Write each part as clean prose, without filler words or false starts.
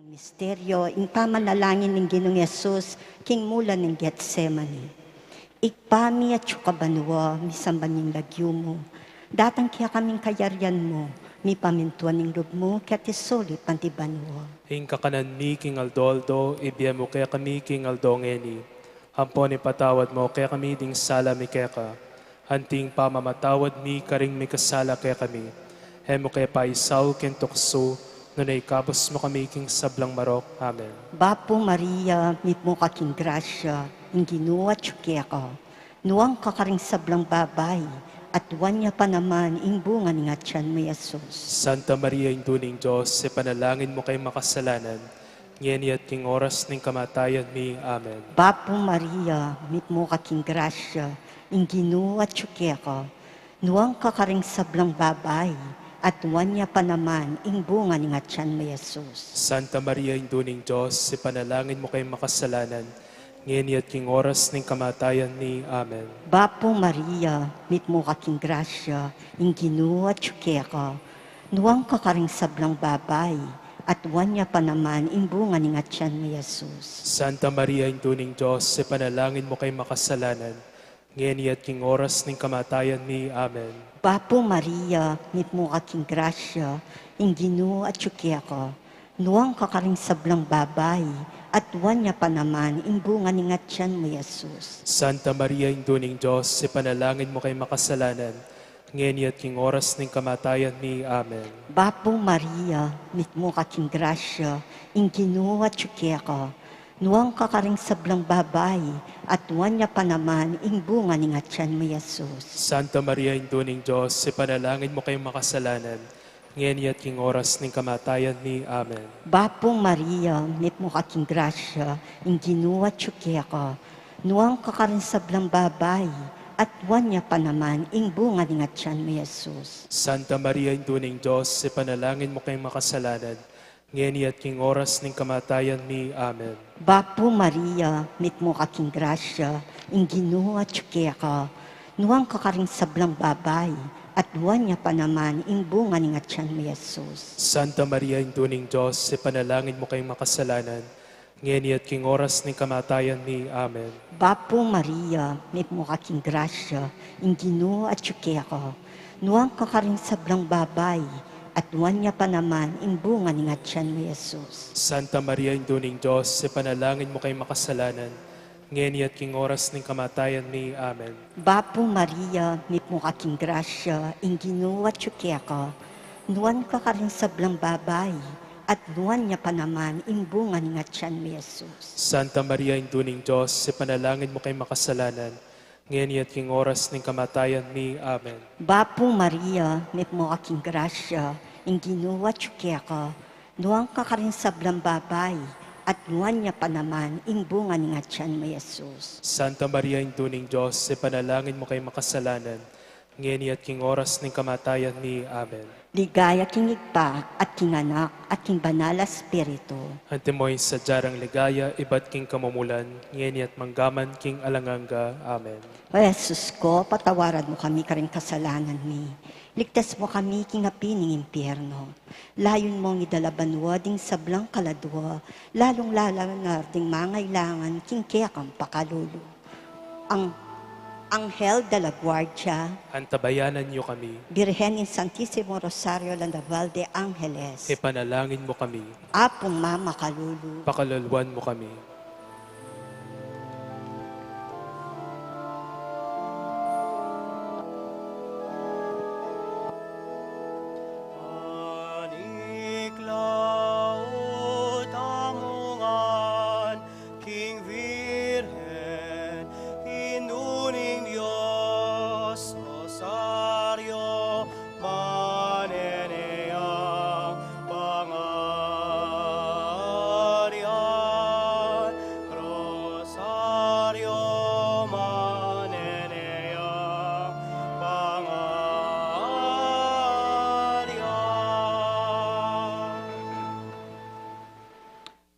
Misteryo, in pamanalangin ng Ginoong Yesus, king mula ng Getsemani. Ikpami at yukabanwa, misamban ng lagyo mo. Datang kaya kaming kayaryan mo, mi pamintuan ng loob mo, kaya tisuli pantibanwa. Hing kakanan mi king Aldoldo, ibiya mo kaya kami king Aldongeni. Hampon ipatawad mo kaya kami ding sala mi kaya ka. Hanting pamamatawad mi karing mi kasala kaya kami. Hemo kaya paisaw ken tukso, nunay kapos mo kami king sablang marok. Amen. Bapo Maria, mit mo kaking grasya, in ginuwa tsukia ka. Nuang kakaring sablang babay, at wanya pa naman ing bunga ng atyan mo Yesus. Santa Maria, Induning Diyos, sa panalangin mo kay makasalanan, ngeni at king oras ng kamatayan mi. Amen. Bapo Maria, mit mo kaking grasya, in ginuwa tsukia ka. Nuang kakaring sablang babay, at wanya pa naman ing bunga ng atyan mo Yesus. Santa Maria, Induning Diyos, sa panalangin mo kay makasalanan, ngeni at king oras ng kamatayan ni. Amen. Bapo Maria, mit mo kaking grasya, in ginuwa tsukia ka. Nuang kakaring sablang babay, at wanya pa naman ing bunga ng atyan mo Yesus. Santa Maria, Induning Diyos, sa panalangin mo kay makasalanan, ngeni at king oras ng kamatayan ni. Amen. Bapo Maria, mit mo kaking grasya, in ginuwa tsukia ka. Nuang kakaring sablang babay, at wanya pa naman ing bunga ng atyan mo Yesus. Santa Maria, Induning Diyos, sa panalangin mo kay makasalanan, ngeni at king oras ng kamatayan ni. Amen. Bapo Maria, mit mo kaking grasya, in ginuwa tsukia ka. Nuang kakaring sablang babay, at wanya pa naman ing bunga ng atyan mo Yesus. Santa Maria, Induning Diyos, sa panalangin mo kay makasalanan, ngeni at king oras ng kamatayan ni. Amen. Bapo Maria, mit mo kaking grasya, in ginuwa tsukia ka. Nuang kakaring sablang babay, at wanya pa naman ing bunga ng atyan mo Yesus. Santa Maria, Induning Diyos, sa panalangin mo kay makasalanan, ngeni at king oras ng kamatayan ni. Amen. Bapo Maria, mit mo kaking grasya, in ginuwa tsukia ka. Nuang kakaring sablang babay, at wanya pa naman ing bunga ng atyan mo Yesus. Santa Maria, Induning Diyos, sa panalangin mo kay makasalanan, ngeni at king oras ng kamatayan ni. Amen. Bapo Maria, mit mo kaking grasya, in ginuwa tsukia ka. Nuang kakaring sablang babay, at wanya pa naman ing bunga ng atyan mo Yesus. Santa Maria, Induning Diyos, sa panalangin mo kay makasalanan, ngeni at king oras ng kamatayan ni. Amen. Bapo Maria, mit mo kaking grasya, in ginuwa tsukia ka. Nuan kakaring sablang babay, at nuan niya pa naman ing bunga ng atyan mo Yesus. Santa Maria, Induning Diyos, sa panalangin mo kay makasalanan, ngeni at king oras ng kamatayan ni. Amen. Bapo Maria, mit mo kaking grasya, in ginuwa tsukia ka. Nuang kakaring sablang babay, at nuan niya pa naman ing bunga ng atyan mo Yesus. Santa Maria, Induning Diyos, sa panalangin mo kay makasalanan, ngeni at king oras ng kamatayan ni. Amen. Ligaya king igpa, at king anak, at king banal na Espiritu. Antimoy sa jarang ligaya, iba't king kamumulan, ngeni at manggaman king alanganga. Amen. O Jesus ko, patawaran mo kami karing kasalanan mi. Ligtas mo kami king apining impyerno. Layon mong idalabanwa ding sablang kaladwa, lalong lalanar ding mangailangan king kaya kang pakalulu. Ang Anghel de la Guardia, Antabayanan niyo kami, Birhen in Santissimo Rosario Landaval de Angeles, ipanalangin mo kami, Apong Mama Kalulu, pakalalwan mo kami. Aniklaot amungan, King Virgen, Inuning Diyos, Rosario, maneneyang pangarian, Rosario, maneneyang pangarian.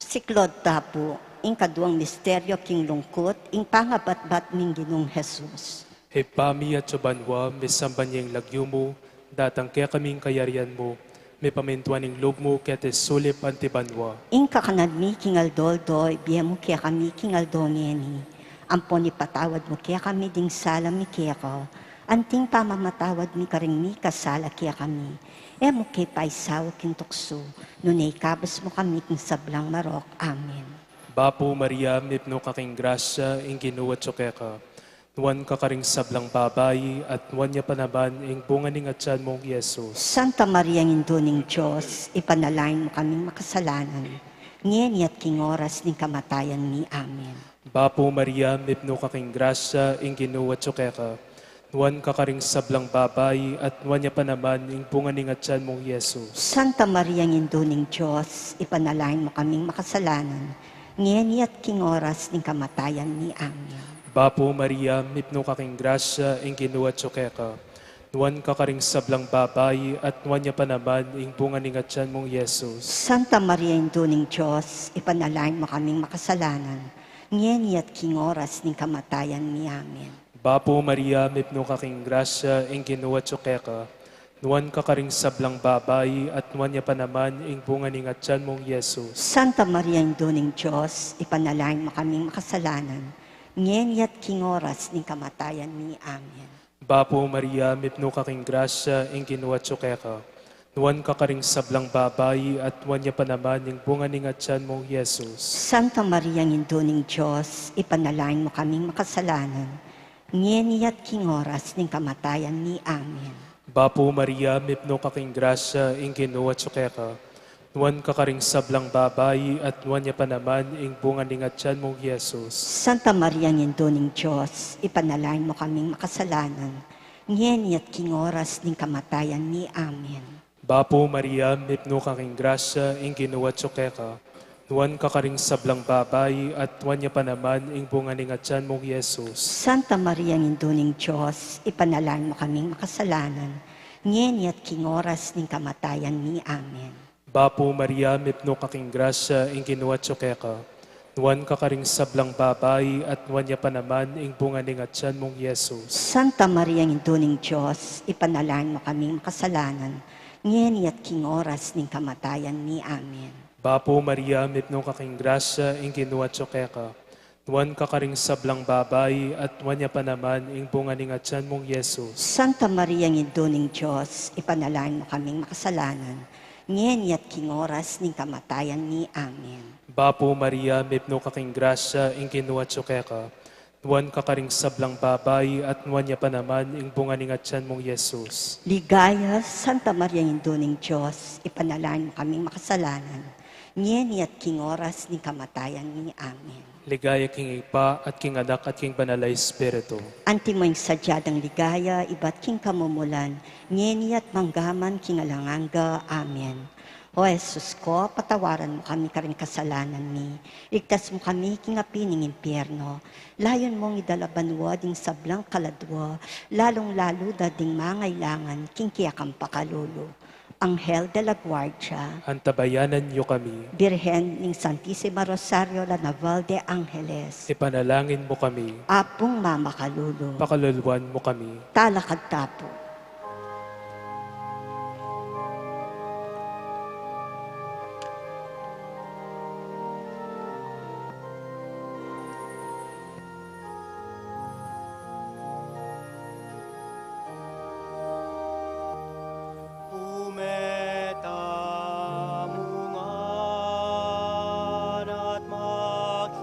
Siklod tapo, ing kaduang misteryo king lungkot, ing pangabatbat ning Ginong Jesus. Hipami at subanwa, misamban niyang lagyo mo, datang kaya kaming kayarian mo, may pamintuaning loob mo kete sulip antibanwa. Inka kanadmi kingal doldo, ibiyemo kaya kami kingal dongeni. Ampon ipatawad mo kaya kami ding sala mi kaya ko. Anting pamamatawad mi karing mi kasala kaya kami. Emo kay paisaw kintukso. Nunay kabas mo kami king sablang marok. Amen. Bapo Maria, mipno kaking grasya, ing ginuwat ka. Nuwan ka karing sablang babayi, at nuwan niya panaban, ing bunga ning atyan mong Yesus. Santa Maria Nginduning Diyos, ipanalain mo kaming makasalanan. Ngayon at king oras ning kamatayan ni. Amen. Bapo Maria, mipno kaking grasya, ing ginuwat ka. Nuwan ka karing sablang babayi, at nuwan niya panaban, ing bunga ning atyan mong Yesus. Santa Maria Nginduning Diyos, ipanalain mo kaming makasalanan. Ngayon at king oras ning kamatayan ni. Amen. Bapo Maria, mipno kaking grasya, ing ginuwat ka. Nuwan ka karing sablang babayi, at nuwan niya panaman, ing bunga ning atyan mong Yesus. Santa Maria Nginduning Diyos, ipanalain mo kaming makasalanan. Ngayon at king oras ning kamatayan ni. Amen. Bapo Maria, mipno kaking grasya, ing ginuwat ka. Nuwan ka karing sablang babayi, at nuwan niya panaman, ing bunga ning atyan mong Yesus. Santa Maria Nginduning Diyos, ipanalain mo kaming makasalanan. Ngayon at king oras ning kamatayan ni. Amen. Bapo Maria, mipno kaking grasya, ing ginuwat ka. Nuwan ka karing sablang babayi, at nuwan niya panaman, ing bunga ning atyan mong Yesus. Santa Maria Nginduning Diyos, ipanalain mo kaming makasalanan. Ngayon at king oras ning kamatayan ni. Amen. Bapo Maria, mipno kaking grasya, ing ginuwat ka. Nuwan ka karing sablang babayi, at nuwan niya panaman, ing bunga ning atyan mong Yesus. Santa Maria Nginduning Diyos, ipanalain mo kaming makasalanan. Ngayon at king oras ning kamatayan ni. Amen. Bapo Maria, mipno kaking grasya, ing ginuwat ka. Nuwan ka karing sablang babayi, at nuwan niya panaman, ing bunga ning atyan mong Yesus. Santa Maria Nginduning Diyos, ipanalain mo kaming makasalanan. Ngayon at king oras ning kamatayan ni. Amen. Bapo Maria, mipno kaking grasya, ing ginuwat ka. Nuwan ka karing sablang babayi, at nuwan niya panaman, ing bunga ning atyan mong Yesus. Santa Maria Nginduning Diyos, ipanalain mo kaming makasalanan. Ngayon at king oras ning kamatayan ni. Amen. Bapo Maria, mipno kaking grasya, ing ginuwat ka. Nuwan ka karing sablang babayi, at nuwan niya panaman, ing bunga ning atyan mong Yesus. Santa Maria Nginduning Diyos, ipanalain mo kaming makasalanan. Ngayon at king oras ning kamatayan ni. Amen. Bapo Maria, mipno kaking grasya, ing ginuwat ka. Nuwan ka karing sablang babayi, at nuwan niya panaman, ing bunga ning atyan mong Yesus. Ligaya, Santa Maria Nginduning Diyos, ipanalain mo kaming makasalanan. Ngayon at king oras ning kamatayan ni. Amen. Ligaya king Ipa, at king Anak, at king Banalay Espiritu. Anti mo yung sadyadang ligaya, iba't king kamumulan, ngayon at manggaman king alanganga. Amen. O Jesus ko, patawaran mo kami karing kasalanan ni. Ligtas mo kami king apining impyerno. Layon mong idalabanwa ding sablang kaladwa, lalong-lalo dading mangailangan king kiyakang pakalulu. Anghel de la Guardia, Antabayanan niyo kami, Birhen ning Santissima Rosario la Naval de Angeles, ipanalangin mo kami, Apong Mama Kalulu, pakaluluan mo kami. Talakad Tapo. Umetamungan at makiyagong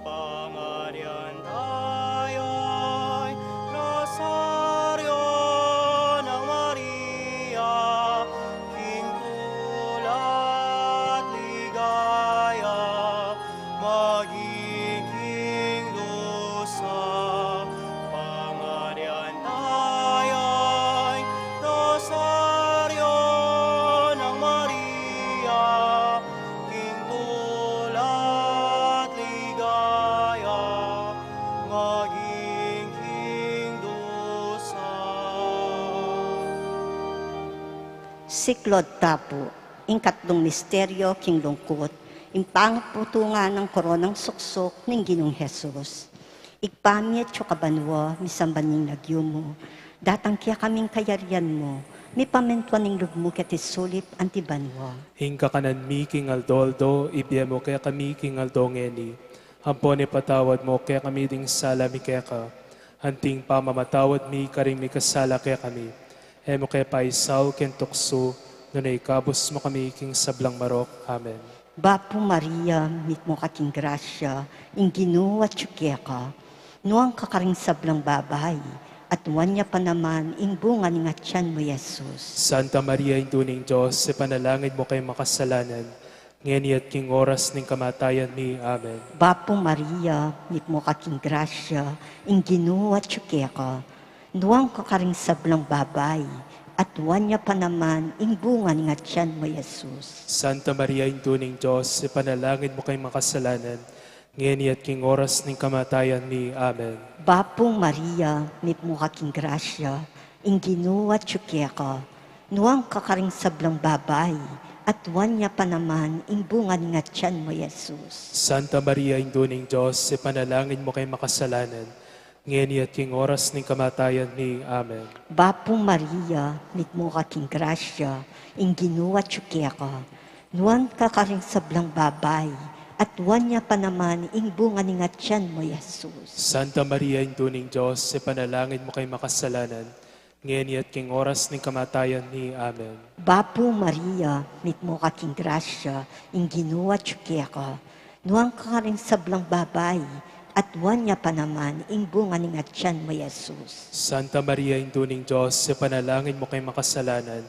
pangarian tayo'y Rosaryo ng Maria, Kingkulat ligaya, magiging lusa. Pangarian tayo'y Rosaryo ng Maria, Kingkulat ligaya, magiging dusa. Siklod Tapo, ingkatlong misteryo king lungkot, impangputungan ng koronang suksok ng Ginong Jesus. Igpamit yo kabanwa, misamban ning nagyumo, datang kaya kaming kayarian mo, mi pamentuan ng lugmo ket isulip antibanwa. Hingga kanan mi king aldoldo, ibiyemo kaya kami king aldongeni. Hampon patawad mo kaya kami ding sala mi kaya ka. Hanting pamamatawad mi karing mi kasala kaya kami. Hemo kaya paisaw ken tukso, nunay kabos mo kami king sablang marok. Amen. Bapo Maria, mit mo kaking grasya, ing Ginoo at ka, nuang kakaring sablang babay, at wanya pa naman ing bunga ni nga tiyan mo, Jesus. Santa Maria, induning Diyos, sa panalangin mo kay makasalanan, ngayon at king oras ng kamatayan ni. Amen. Bapo Maria, mit mo kaking grasya, ing Ginoo at ka, nuang kakaring sablang babay, at wanya pa naman ing bunga ni nga tiyan mo, Jesus. Santa Maria, induning Diyos, sa panalangin mo kay makasalanan, ngayon at king oras ng kamatayan ni. Amen. Bapong Maria, mit mo kaking grasya, ing Ginoo at ka, nuang kakaring sablang babay, at wanya pa naman ing bunga ni nga tiyan mo, Jesus. Santa Maria, induning Diyos, sa panalangin mo kay makasalanan, ngayon at king oras ng kamatayan ni. Amen. Bapong Maria, mit mo kaking grasya, ing Ginoo at ka, nuang kakaring sablang babay, at wanya pa naman ing bunga ni nga tiyan mo, Jesus. Santa Maria, induning Diyos, sa panalangin mo kay makasalanan, ngayon at king oras ng kamatayan ni. Amen. Bapo Maria, mit mo kaking grasya, ing Ginoo at ka, nuang kakaring sablang babay, at wanya pa naman ing bunga ni nga tiyan mo, Jesus. Santa Maria, induning Diyos, sa panalangin mo kay makasalanan,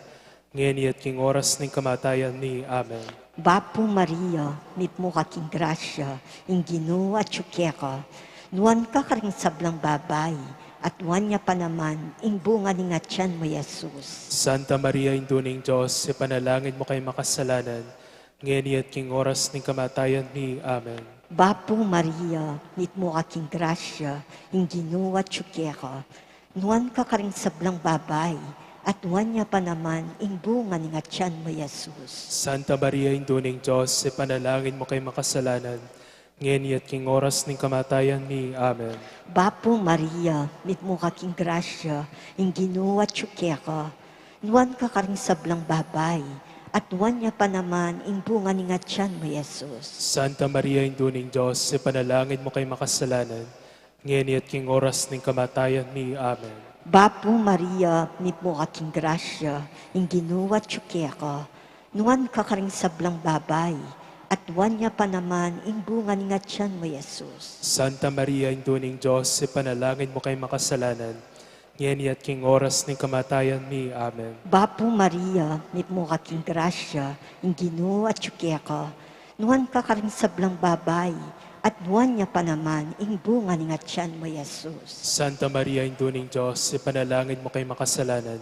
ngayon at king oras ng kamatayan ni. Amen. Bapo Maria, mit mo kaking grasya, ing Ginoo at ka, nuan kakaring sablang babay, at wanya pa naman ing bunga ni nga tiyan mo, Jesus. Santa Maria, induning Diyos, sa panalangin mo kay makasalanan, ngayon at king oras ng kamatayan ni. Amen. Bapo Maria, mit mo kaking grasya, ing Ginoo at ka, nuan kakaring sablang babay, at wanya pa naman ing bunga ni nga tiyan mo, Jesus. Santa Maria, induning Diyos, sa panalangin mo kay makasalanan, ngayon at king oras ng kamatayan ni. Amen. Bapo Maria, mit mo kaking grasya, ing Ginoo at ka, nuan kakaring sablang babay, at wanya pa naman ing bunga ni nga tiyan mo, Jesus. Santa Maria, induning Diyos, sa panalangin mo kay makasalanan, ngayon at king oras ng kamatayan ni. Amen. Bapo Maria, mit mo kaking grasya, ing Ginoo at ka, nuan kakaring sablang babay, at wanya pa naman ing bunga ni nga tiyan mo, Jesus. Santa Maria, induning Diyos, sa panalangin mo kay makasalanan, ngayon at king oras ng kamatayan ni. Amen. Bapo Maria, mit mo kaking grasya, ing Ginoo at ka, nuan kakaring sablang babay, at wanya pa naman ing bunga ni nga tiyan mo, Jesus. Santa Maria, induning Diyos, sa panalangin mo kay makasalanan,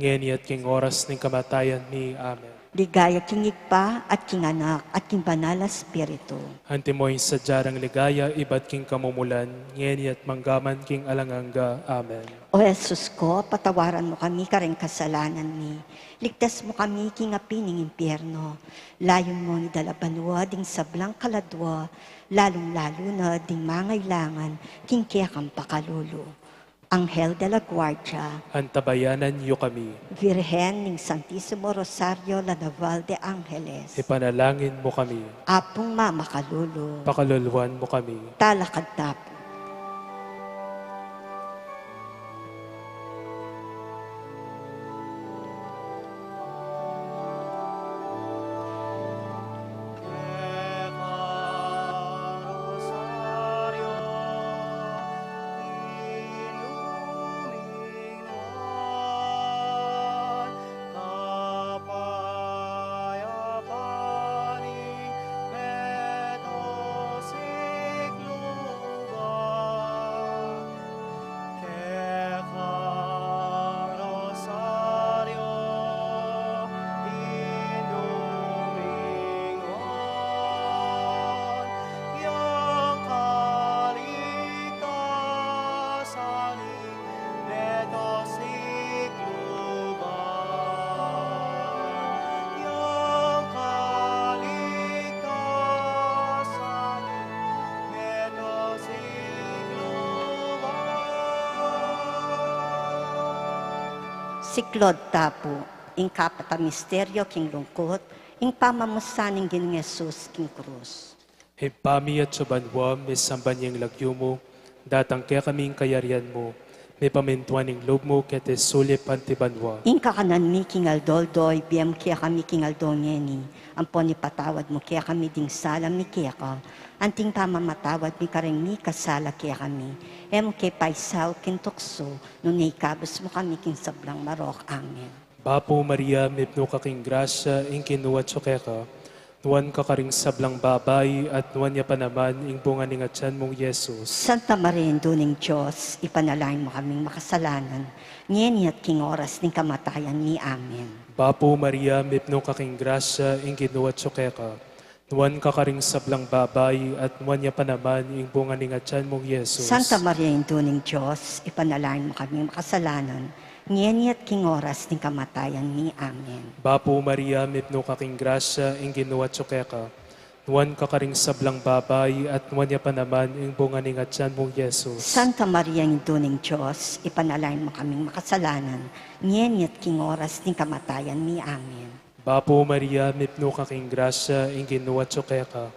ngayon at king oras ng kamatayan ni. Amen. Ligaya king Igpa at king Anak at king Banal na Espiritu. Hantimoy sa jarang ligaya, iba't king kamumulan, ngayon at manggaman king alanganga. Amen. O Jesus ko, patawaran mo kami karing kasalanan ni. Ligtas mo kami king apining impyerno. Layon mo ni dalabanwa ding sablang kaladwa, lalong-lalo na ding mangailangan king kaya kang pakalulo. Anghel de la Guardia, Antabayanan niyo kami. Virgen ning Santissimo Rosario la Naval de Angeles, Ipanalangin mo kami. apong mama kalulo, Pakaluluan mo kami. talakad tapo. Siklod tapo, ing kapata misteryo king lungkot, ing pamamusaning Ginoong Jesus king krus. Himpami at subanwa, may sambanyang lagyo mo, datang kaya kaming kayarian mo, may pamintuaning loob mo, kaya te sulip antibanwa. Ing kakanan mi king aldoldoy, biyam kaya kami king aldongeni, ampon ni patawad mo kaya kami ding salam mi kaya ka, anting pamamatawad mi kareng mi kasala kaya kami, em kay paisaw kintukso, nung naikabos mo kami king sablang marok, amen. Bapo Maria, mipno ka king grasya, ing kinuwat kaya ka, nuwan ka karing sablang babay, at nuwan niya pa naman, ing bunga ning atyan mong Yesus. Santa Maria, Induning Diyos, ipanalangin mo kaming makasalanan, ngayon at king oras ng kamatayan ni Amen. Bapo Maria, mipno ka king grasya, ing kinuwat kaya ka, nuwan ka karing sablang babay, at nuwan niya pa naman, ing bunga ning atyan mong Yesus. Santa Maria, Induning Diyos, ipanalangin mo kaming makasalanan, ngayon at king oras ng kamatayan ni Amen. Bapo Maria, mipno ka king grasya, ing ginuwat kaya ka, nuwan ka karing sablang babay, at nuwan niya pa naman, ing bunga ning atyan mong Yesus. Santa Maria, Induning Diyos, ipanalangin mo kaming makasalanan, ngayon at king oras ng kamatayan ni Amen. Bapo Maria, mipno ka king grasya, ing ginuwat kaya ka,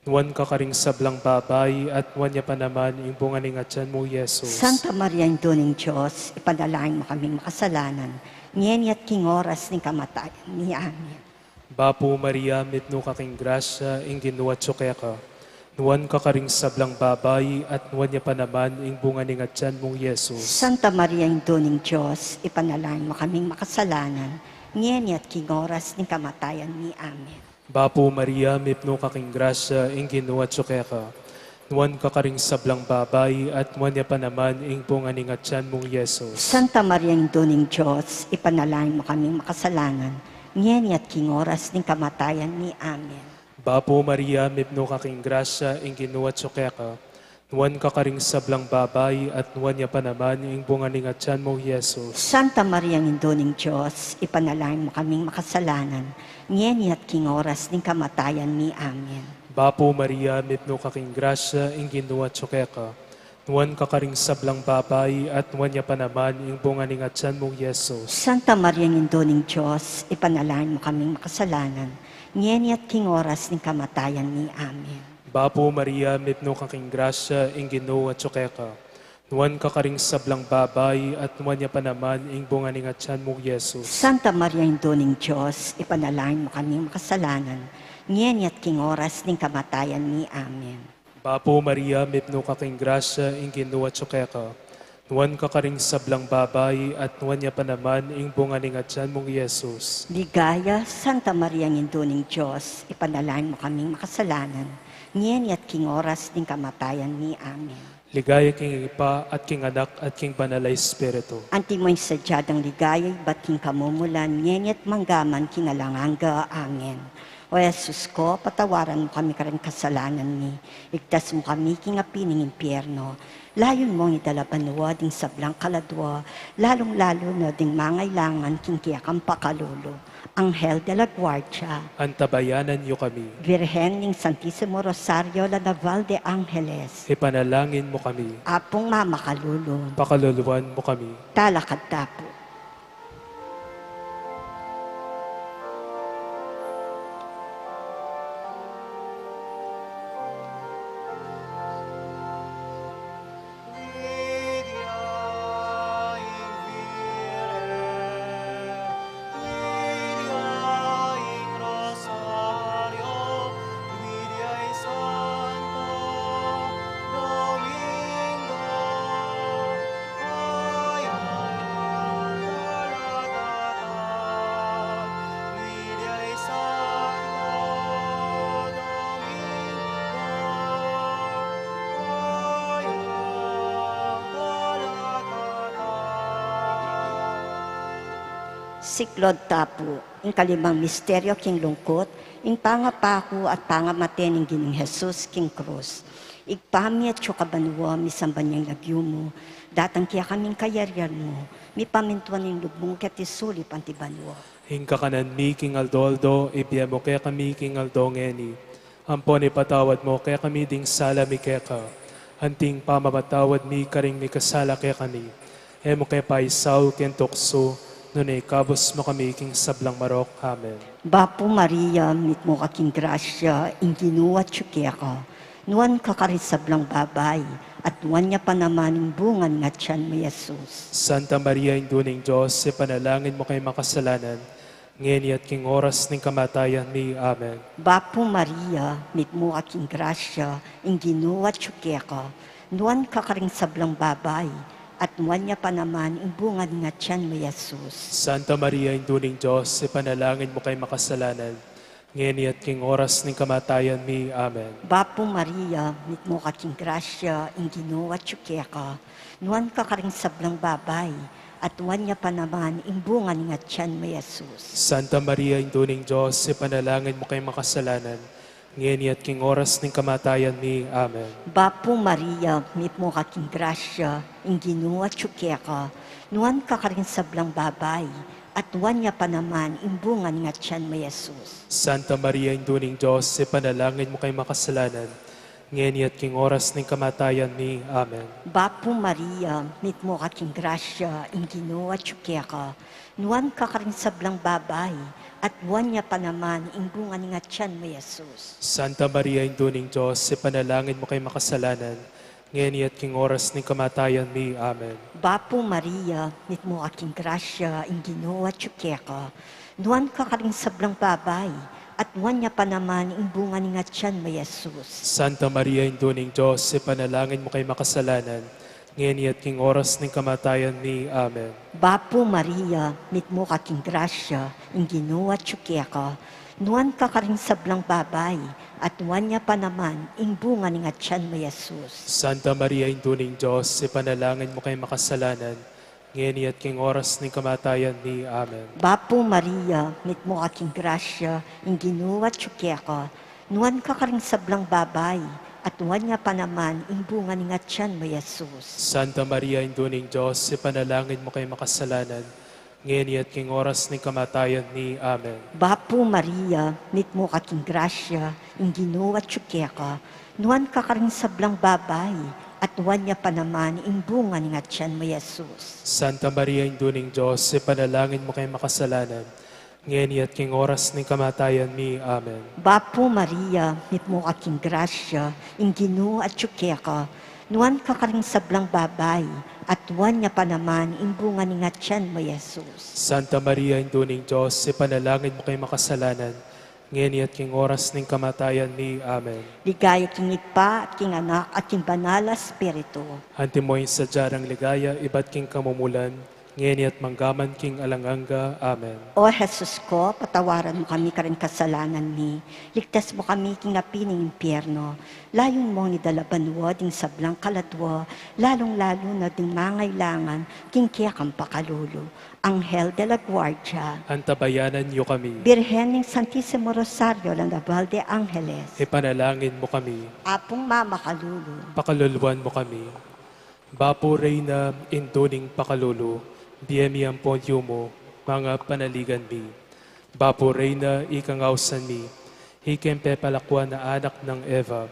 nuwan ka karing sablang babay, at nuwan niya pa naman, ing bunga ning atyan mong Yesus. Santa Maria, Induning Diyos, ipanalangin mo kaming makasalanan, ngayon at king oras ng kamatayan ni Amen. Bapo Maria, mipno ka king grasya, ing ginuwat kaya ka, nuwan ka karing sablang babay, at nuwan niya pa naman, ing bunga ning atyan mong Yesus. Santa Maria, Induning Diyos, ipanalangin mo kaming makasalanan, ngayon at king oras ng kamatayan ni Amen. Bapo Maria, mipno ka king grasya, ing ginuwat kaya ka, nuwan ka karing sablang babay, at nuwan niya pa naman, ing bunga ning atyan mong Yesus. Santa Maria, Induning Diyos, ipanalangin mo kaming makasalanan, ngayon at king oras ng kamatayan ni Amen. Bapo Maria, mipno ka king grasya, ing ginuwat kaya ka, nuwan ka karing sablang babay, at nuwan niya pa naman, ing bunga ning atyan mong Yesus. Santa Maria, Induning Diyos, ipanalangin mo kaming makasalanan, ngayon at king oras ng kamatayan ni Amen. Bapo Maria, mipno ka king grasya, ing ginuwat kaya ka, nuwan ka karing sablang babay, at nuwan niya pa naman, ing bunga ning atyan mong Yesus. Santa Maria, Induning Diyos, ipanalangin mo kaming makasalanan, ngayon at king oras ng kamatayan ni Amen. Bapo Maria, mipno ka king grasya, ing ginuwat kaya ka, nuwan ka karing sablang babay, at nuwan niya pa naman, ing bunga ning atyan mong Yesus. Santa Maria, Induning Diyos, ipanalangin mo kaming makasalanan, ngayon at king oras ng kamatayan ni Amen. Bapo Maria, mipno ka king grasya, ing ginuwat kaya ka, nuwan ka karing sablang babay, at nuwan niya pa naman, ing bunga ning atyan mong Yesus. Ligaya, Santa Maria, Induning Diyos, ipanalangin mo kaming makasalanan, ngayon at king oras ng kamatayan ni Amen. Ligaya king Ipa, at king Anak, at king Banalay Espiritu. Anti mo'y sadyadang ligaya, ba't king kamumulan, ngayon at manggaman, king alanganga. Amen. O Jesus ko, patawaran mo kami karang kasalanan ni, igtas mo kami king apining impyerno, layon mong idalabanwa ding sablang kaladwa, lalong-lalo na ding mangailangan king kiyakang pakalulo. Anghel de la Guardia, Antabayanan niyo kami. Virgen ning Santissimo Rosario la Naval de Angeles, Ipanalangin mo kami. apong mamakalulong, Pakaluluwan mo kami. talakad tapo. Siklod tapo, ing kalimang misteryo king lungkot, ing pangapako at pangamate ng Ginoong Jesus king krus. Igpami at kabanwa, misamban niyang lagyo mo, datang kaya kaming kayaryan mo, mi pamintuan ng lubong ket isulip antibanwa. Hingka kanan mi king Aldoldo, ibiya mo kaya kami king Aldongeni. Ampon ipatawad mo kaya kami ding sala mi kaya ka. Hanting pamamatawad mi karing mi kasala kaya kami. Hemo kaya paisaw ken tukso, Nunay kabos mo kami king sablang marok. Amen. Bapo Maria, mit mo kaking grasya, inginuwa tsukeka, nuan kakarisablang babay, at nuan niya pa naman yung bungan nga tiyan mo, Jesus. Santa Maria, Induning Diyos, ipanalangin mo kay makasalanan, ngayon at king oras ng kamatayan ni. Amen. Bapo Maria, mit mo kaking grasya, inginuwa tsukeka, nuan kakarisablang babay, at nuan niya pa naman yung bungan nga tiyan mo, Jesus. Santa Maria, Induning Diyos, ipanalangin mo kay makasalanan, ngayon at king oras ng kamatayan ni. Amen. Bapo Maria, mit mo kaking grasya, inginuwa tsukeka, nuan kakaring sablang babay, at nuan niya pa naman imbungan nga tiyan mo, Jesus. Santa Maria, Induning Diyos, ipanalangin mo kay makasalanan, ngayon at king oras ng kamatayan ni. Amen. Bapo Maria, mit mo kaking grasya, inginuwa tsukeka, nuan kakaring sablang babay, at nuan niya pa naman imbungan nga tiyan mo, Jesus. Santa Maria, Induning Diyos, ipanalangin mo kay makasalanan, ngayon at king oras ng kamatayan ni. Amen. Bapo Maria, mit mo kaking grasya, inginuwa tsukeka, nuan kakaring sablang babay, at nuan niya pa naman imbungan nga tiyan mo, Jesus. Santa Maria, Induning Diyos, ipanalangin mo kay makasalanan, ngayon at king oras ng kamatayan ni. Amen. Bapo Maria, mit mo aking grasya, inginuwa tsukeka, nuan kakaring sablang babay, at nuan niya pa naman imbungan nga tiyan mo, Jesus. Santa Maria, Induning Diyos, ipanalangin mo kay makasalanan, ngayon at king oras ng kamatayan ni. Amen. Bapo Maria, mit mo aking grasya, inginuwa tsukeka, nuan kakaring sablang babay, at nuan niya pa naman imbungan nga tiyan mo, Jesus. Santa Maria, Induning Diyos, ipanalangin mo kay makasalanan, ngayon at king oras ng kamatayan ni. Amen. Bapo Maria, mit mo aking grasya, inginuwa tsukeka, nuan kakaring sablang babay, at nuan niya pa naman imbungan nga tiyan mo, Jesus. Santa Maria, Induning Diyos, ipanalangin mo kay makasalanan, ngayon at king oras ng kamatayan ni. Amen. Bapo Maria, mit mo kaking grasya, inginuwa tsukeka, nuan kakaring sablang babay, at nuan niya pa naman imbungan nga tiyan mo, Jesus. Santa Maria, Induning Diyos, ipanalangin mo kay makasalanan, ngayon at king oras ng kamatayan ni. Amen. Bapo Maria, mit mo kaking grasya, inginuwa tsukeka, nuan kakaring sablang babay, at nuan niya pa naman imbungan nga tiyan mo, Jesus. Santa Maria, Induning Diyos, ipanalangin mo kay makasalanan, ngayon at king oras ng kamatayan ni. Amen. Ligaya king Itpa at king Anak at king Banal na Espiritu. Antimoy sa jarang ligaya, iba't king kamumulan, ngayon at manggaman king alanganga. Amen. O Jesus ko, patawaran mo kami karing kasalanan ni. Ligtas mo kami king napining impyerno. Layon mo ni dalabanwa ding sablang kaladwa, lalong-lalo na ding mangailangan, king kaya kang pakalulo. Anghel de la Guardia, Antabayanan niyo kami, Birhen ng Santissimo Rosario, Landabal de Angeles, ipanalangin mo kami, Apong Mama Kalulu, pakaluluan mo kami. Bapo Reyna, Induning Pakalulu, Biemi ang ponyo mo, mga panaligan mi. Bapo Reyna, ikang ausan mi, hikang pepalakwa na anak ng Eva,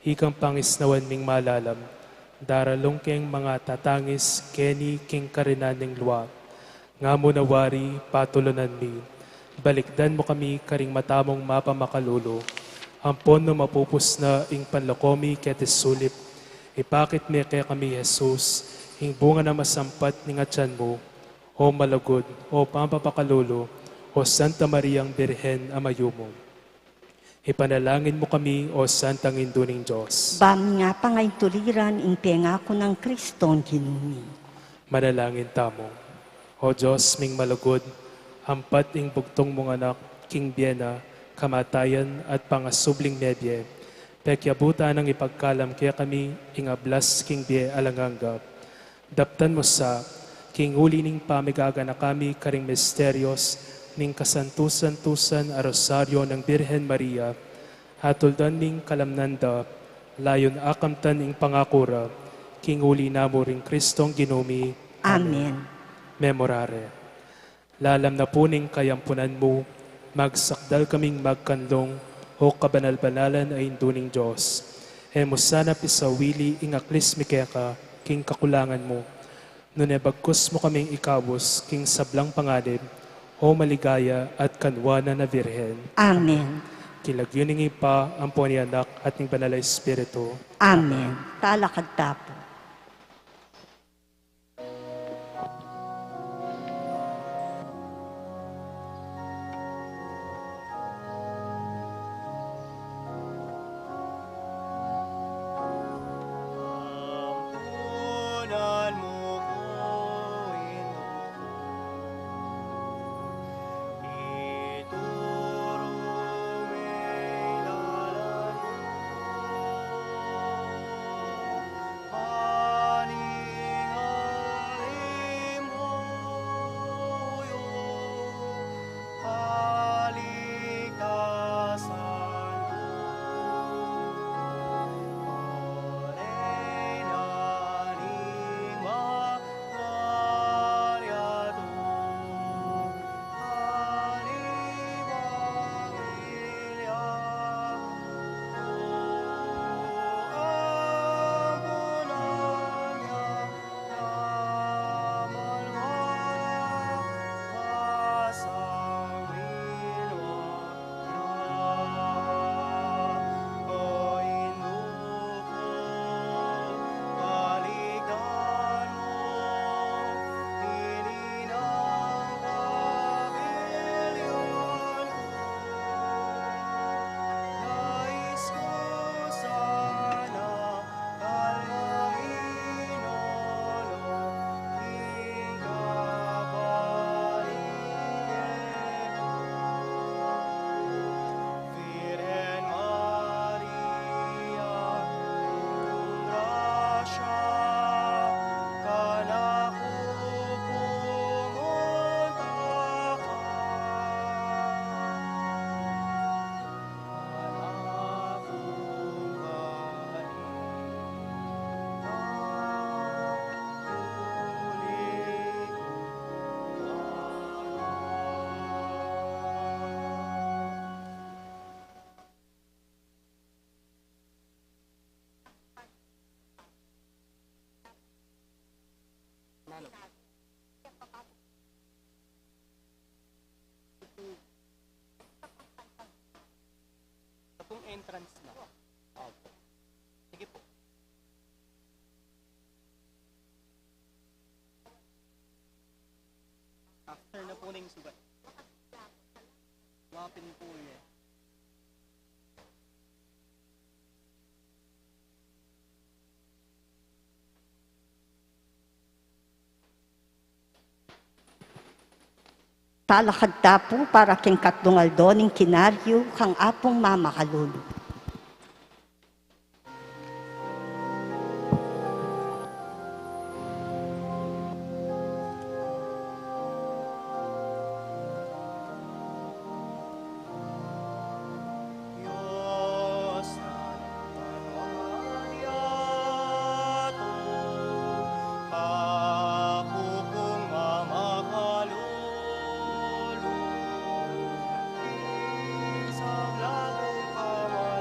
hikang pangisnawan ming malalam, daralong keng mga tatangis, keni king karinan ng luwa. Nga mo nawari, patulunan mi, balikdan mo kami karing matamong mapamakalulo, ampon no mapupus na ing panlakomi ketesulip, ipakit me kaya kami Jesus, ing bunga na masampat ni nga tiyan mo, o malagod, o pampapakalulo, o Santa Mariang Birhen Amayumo. Ipanalangin mo kami, o Santang Induning Diyos. Bam nga pa ngayong tuliran, ing pengako ng Kristong ginumi. Manalangin tamo. O Diyos, ming malagod, hampat ing bugtong mong anak, King Biena, kamatayan at pangasubling medye, pekyabuta ng ipagkalam kaya kami ing ablas King Bie alanganga. Daptan mo sa king uli ning pamigaga na kami karing misteryos ning kasantusan-tusan a rosaryo ng Birhen Maria, hatuldan ning kalamnanda, layon akamtan ing pangakura, king uli namo ring Kristong ginumi. Amen. Memorare. Lalam na puning kayampunan mo, magsakdal kaming magkanlong o kabanal-banalan ay induning Diyos. Hemos sana pisawili ing aklis mikeka, king kakulangan mo. Nunebagkus mo kaming ikabos, king sablang panganib, o maligaya at kanwana na birhen. Amen. Kilagyoningi pa ang po ni anak at ng banal na espiritu. Amen. Talakad tapo. Ampunan mo ko, iturong may dalan mo. Paningalim mo yung kaligtasan ko. Virgen Maria, grasya, kanako pumunta ka. Kung entrance na. Opo. Sige po. After na po na yung sugat. Wapin po eh. Talakad tapo para king katdungaldo ning kinaryo kang apong mama kalulu. Diyos ng pangyariato, ako kong mamakalulu, isang lagong kamay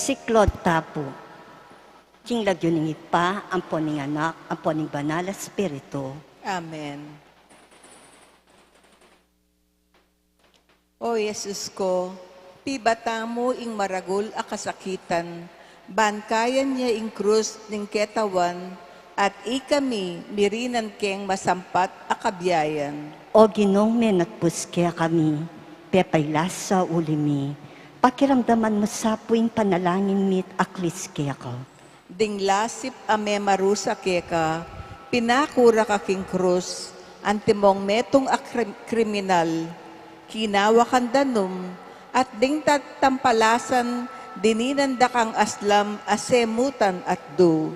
Versiklod tapo. King lagyo ning ipa, ampon ning anak, ampon ning banal a Espiritu. Amen. O Yesus ko, pibata mo ing maragul a kasakitan, bankayan niya ing krus ning ketawan, at ikami mirinan keng masampat a kabiyayan. O ginong men at puske kami, pepaylas sa ulimi, pakiramdaman mo sa puing panalangin mit aklis kaya ka. Ding lasip ame marusa keka, pinakura ka king krus, antimong metong a kriminal, kinawakan danum, at ding tampalasan, dininanda kang aslam, asemutan at do.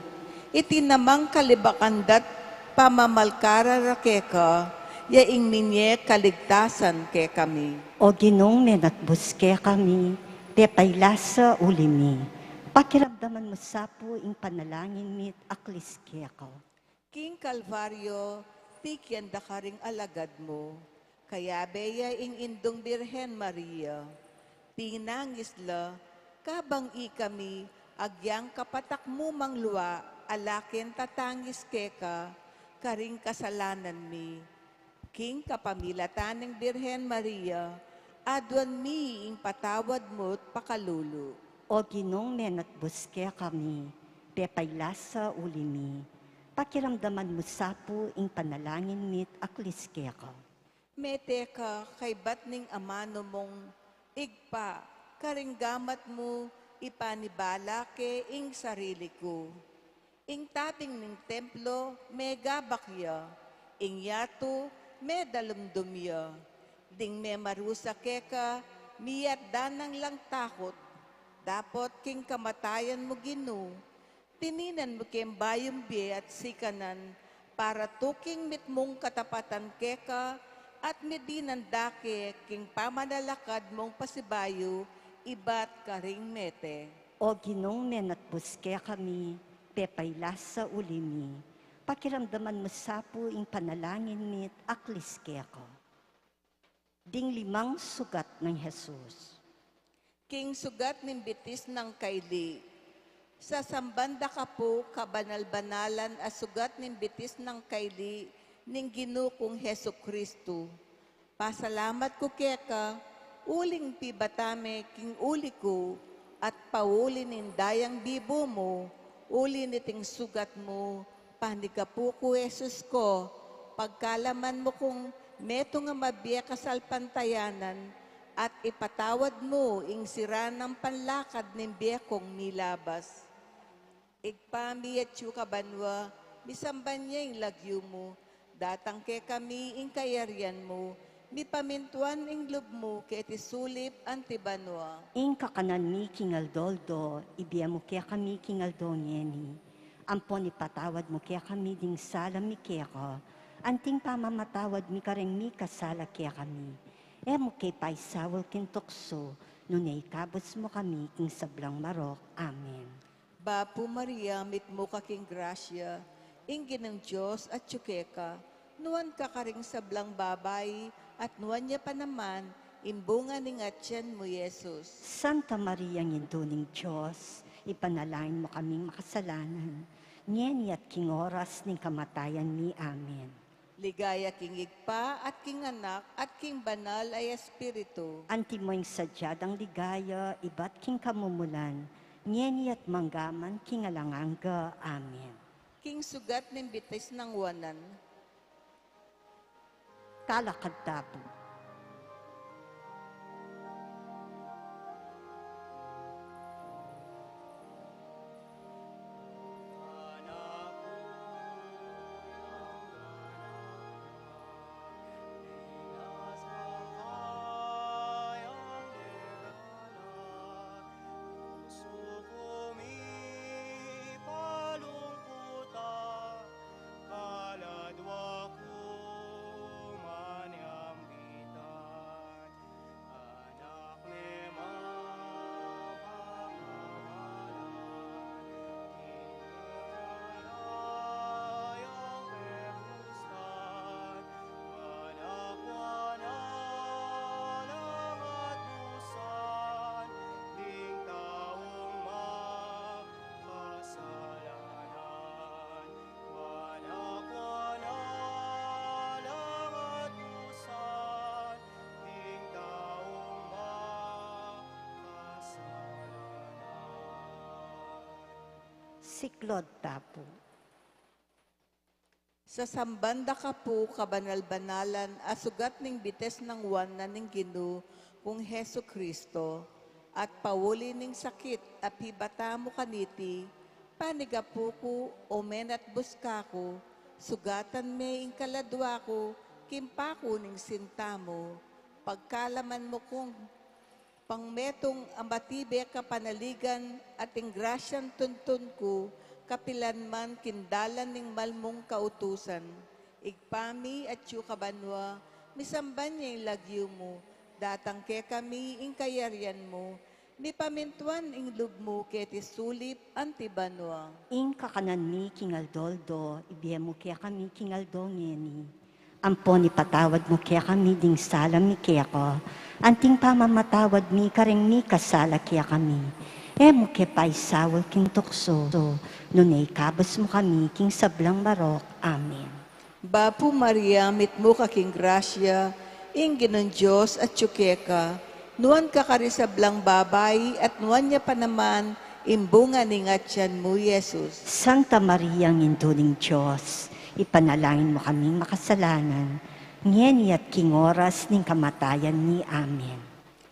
Itinamang kalibakandat, pamamalkara rakeka, yaing minye kaligtasan ke kami. O ginong men at buske kami, pepaylas sa ulimi, pakiramdaman mo sa puing panalangin mit aklis kaya ka. King Calvario, tikyan da ka ring alagad mo, kaya beya ing indong Birhen Maria, tinangisla, kabang ikami, agyang kapatak mo mangluwa, alaken tatangis keka, karing kasalanan mi. King kapamilatan ng Birhen Maria, adwan mi ing patawad mo't pakalulu. O ginong men at buske kami, pepaylas sa ulimi, pakiramdaman mo sa puing panalangin mit aklis kaya ka. Mete ka kay batning amano mong igpa, karing gamat mo ipanibala ke ing sarili ko. Ing tating ning templo, mega bakya, ing yato, me dalumdumya. Ding me marusa keka, miyat danang lang takot. Dapot king kamatayan mo ginu, tininan mo kem bayong biye at sikanan, para tuking mitmong katapatan keka, at medinan dake king pamanalakad mong pasibayo, ibat karing mete. O ginong men at buske kami, pepaylas sa ulimi, pakiramdaman mo sa puing panalangin mit aklis kaya ka. Ding limang sugat ng Jesus. King sugat ng bitis ng kaili. Sa sambanda ka po, kabanal-banalan a sugat ng bitis ng kaili, ning ginukong Heso Kristo. Pasalamat ko keka, uling pibatame king uli ko, at pauli nin dayang bibo mo, uli niting sugat mo, panikapu ko Jesus ko, pagkalaman mo kung meto nga mabiya kasalpantayanan, at ipatawad mo ing sira ng panlakad ng biyakong nilabas. Igpami at banwa, misamban niya ing lagyo mo, datang ke kami ing kayaryan mo, mi pamintuan ing lub mo, ke sulip antibanwa. Ing kakanan mi kingaldoldo, ibiya mo kaya kami kingaldo ngeni. Ampon ipatawad mo kaya kami ding sala mi kaya ka. Anting pamamatawad mi kareng mi kasala kaya kami. Mo kay paisawal kintokso, nunay kabos mo kami king sablang marok. Amen. Bapo Maria, mit mo kaking grasya, ingin ng Diyos at tsukeka, nuwan ka karing sablang babay, at nuwan niya pa naman, imbunga ning atyan mo, Yesus. Santa Maria, ngindo ning Diyos, ipanalangin mo kaming makasalanan. Ngeni at king oras ning kamatayan mi. Amen. Ligaya king igpa at king anak at king banal ay espiritu. Anti mo yung sadyadang ligaya, iba't king kamumulan, ngeni at manggaman king alanganga. Amen. King sugat ng bitis ng wanan. Kalakad tapo. Siklod tapo. Sa sambanda ka po, kabanal-banalan, asugat ning bites ng wan na ning Ginoo kung Heso Kristo, at pawuli ning sakit at hibata mo kaniti, paniga po ko, omen at buska ko, sugatan me ing kaladwa ko, kimpa ko ning sinta mo, pagkalaman mo kung pangmetong ambatibe ka panaligan at ing grasyang tuntun ko, kapilan man kindalan ning malmong kautusan. Igpami at yu kabanwa, misamban niya yung lagyo mo, datang ke kami ing kayaryan mo, mi pamintuan ing lub mo ket isulip antibanwa. Ing kakanan mi kingaldoldo, ibiyemo kaya kami kingaldo ngeni. Ampon ipatawad mo kaya kami ding sala mi kaya ko, anting pamamatawad mi karing mi kasala kaya kami. Emo ke paisawal king tukso, nunay kabas mo kami king sablang marok. Amen. Bapo Maria, mitmo ka king grasya, ing ginon Diyos at tsukeka, nuan ka karisablang babay at nuan niya pa naman imbunga ning atyan mo, Yesus. Santa Maria, ngintuning Diyos, ipanalangin mo kaming makasalanan, ngeni at king oras ning kamatayan ni. Amen.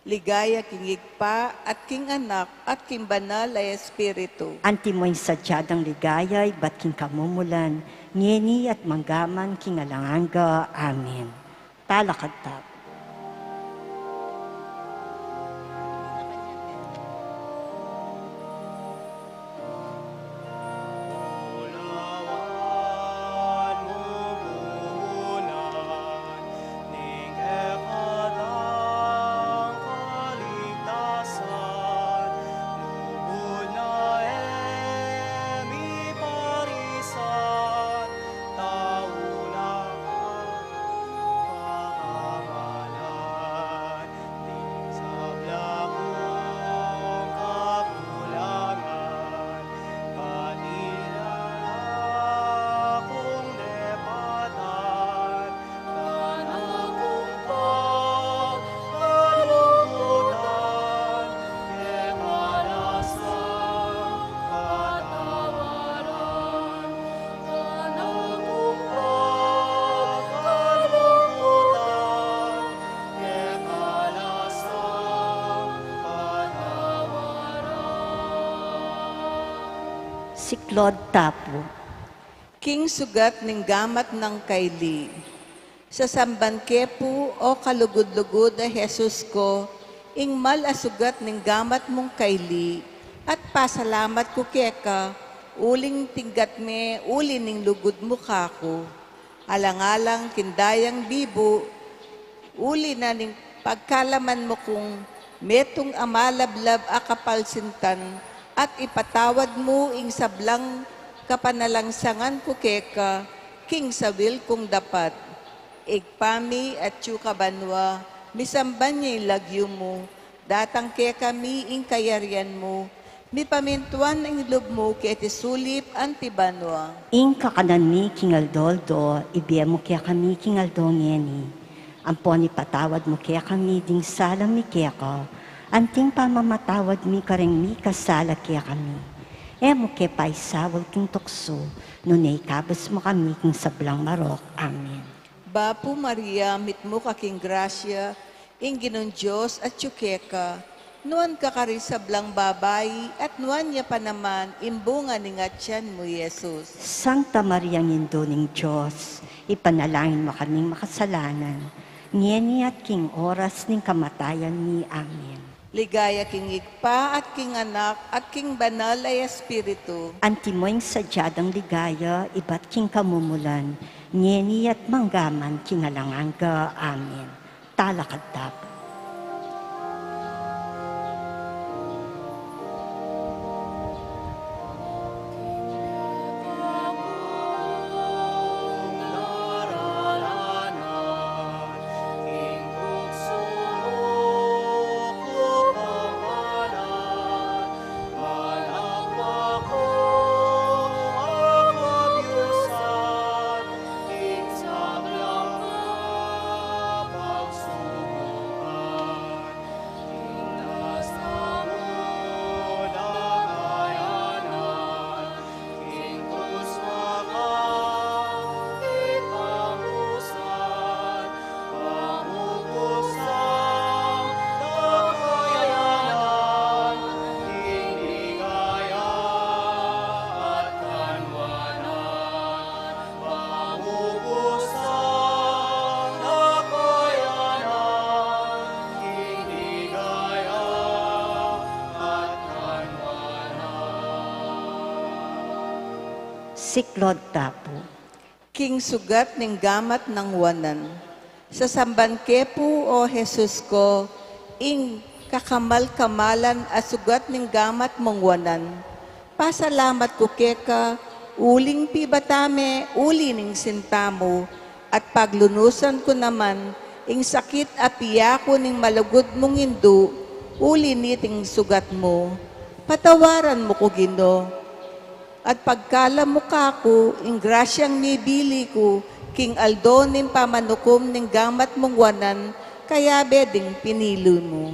Ligaya king igpa at king anak at king banal ay espiritu. Anti mo'y sadyadang ligaya, iba't king kamumulan, ngeni at manggaman king alanganga. Amen. Talakad tap. Siklod tapo. King sugat ning gamat ng kaili. Sa samban kepo o kalugod-lugod a Jesus ko, ing mal asugat ning gamat mong kaili, at pasalamat ko keka, uling tinggat me, uli ning lugod mo kako. Alang-alang kindayang bibo, uli na ning pagkalaman mo kung metong amalablab a kapalsintan, at ipatawad mo ing sablang kapanalangsangan ko keka, king sawil kung dapat. Igpami at yu kabanwa, misamban niya ilagyo mo, datang ke kami ing kayaryan mo, mi pamintuan ing lub mo ket isulip antibanwa. Ing kakanan mi kingaldoldo, ibiyemo kaya kami kingaldo ngeni. Ampon ipatawad mo kaya kami ding sala mi kaya ko, anting pamamatawad mi karing mi kasala kaya kami. Emo ke paisawal king tukso, nunay kabas mo kami king sablang marok. Amen. Bapo Maria, mitmo ka king grasya, ing ginon Diyos at tsukeka, nuan ka karisablang babay, at nuan niya pa naman imbunga ning atyan mo, Yesus. Santa Maria, nginduning Diyos, ipanalangin mo kaming makasalanan, ngeni at king oras ning kamatayan ni. Amen. Ligaya king igpa at king anak at king banal ay espiritu. Antimoing sadyadang ligaya, iba't king kamumulan, ngeni at manggaman king alanganga. Amen. Talakad tap. Siklod tapo. King sugat ning gamat ng wanan. Sa samban kepu o Jesus ko, ing kakamal-kamalan as sugat ning gamat mong wanan. Pasalamat ko keka, uling pibatame, uli ning sintamo, at paglunusan ko naman, ing sakit apiya ko ning malugod mong indo, uli niting sugat mo. Patawaran mo ko Gino, at pagkala mo kako, ing grasyang nibili ko, king aldo ning pamanukom ning gamat mong wanan, kaya beding pinilo mo.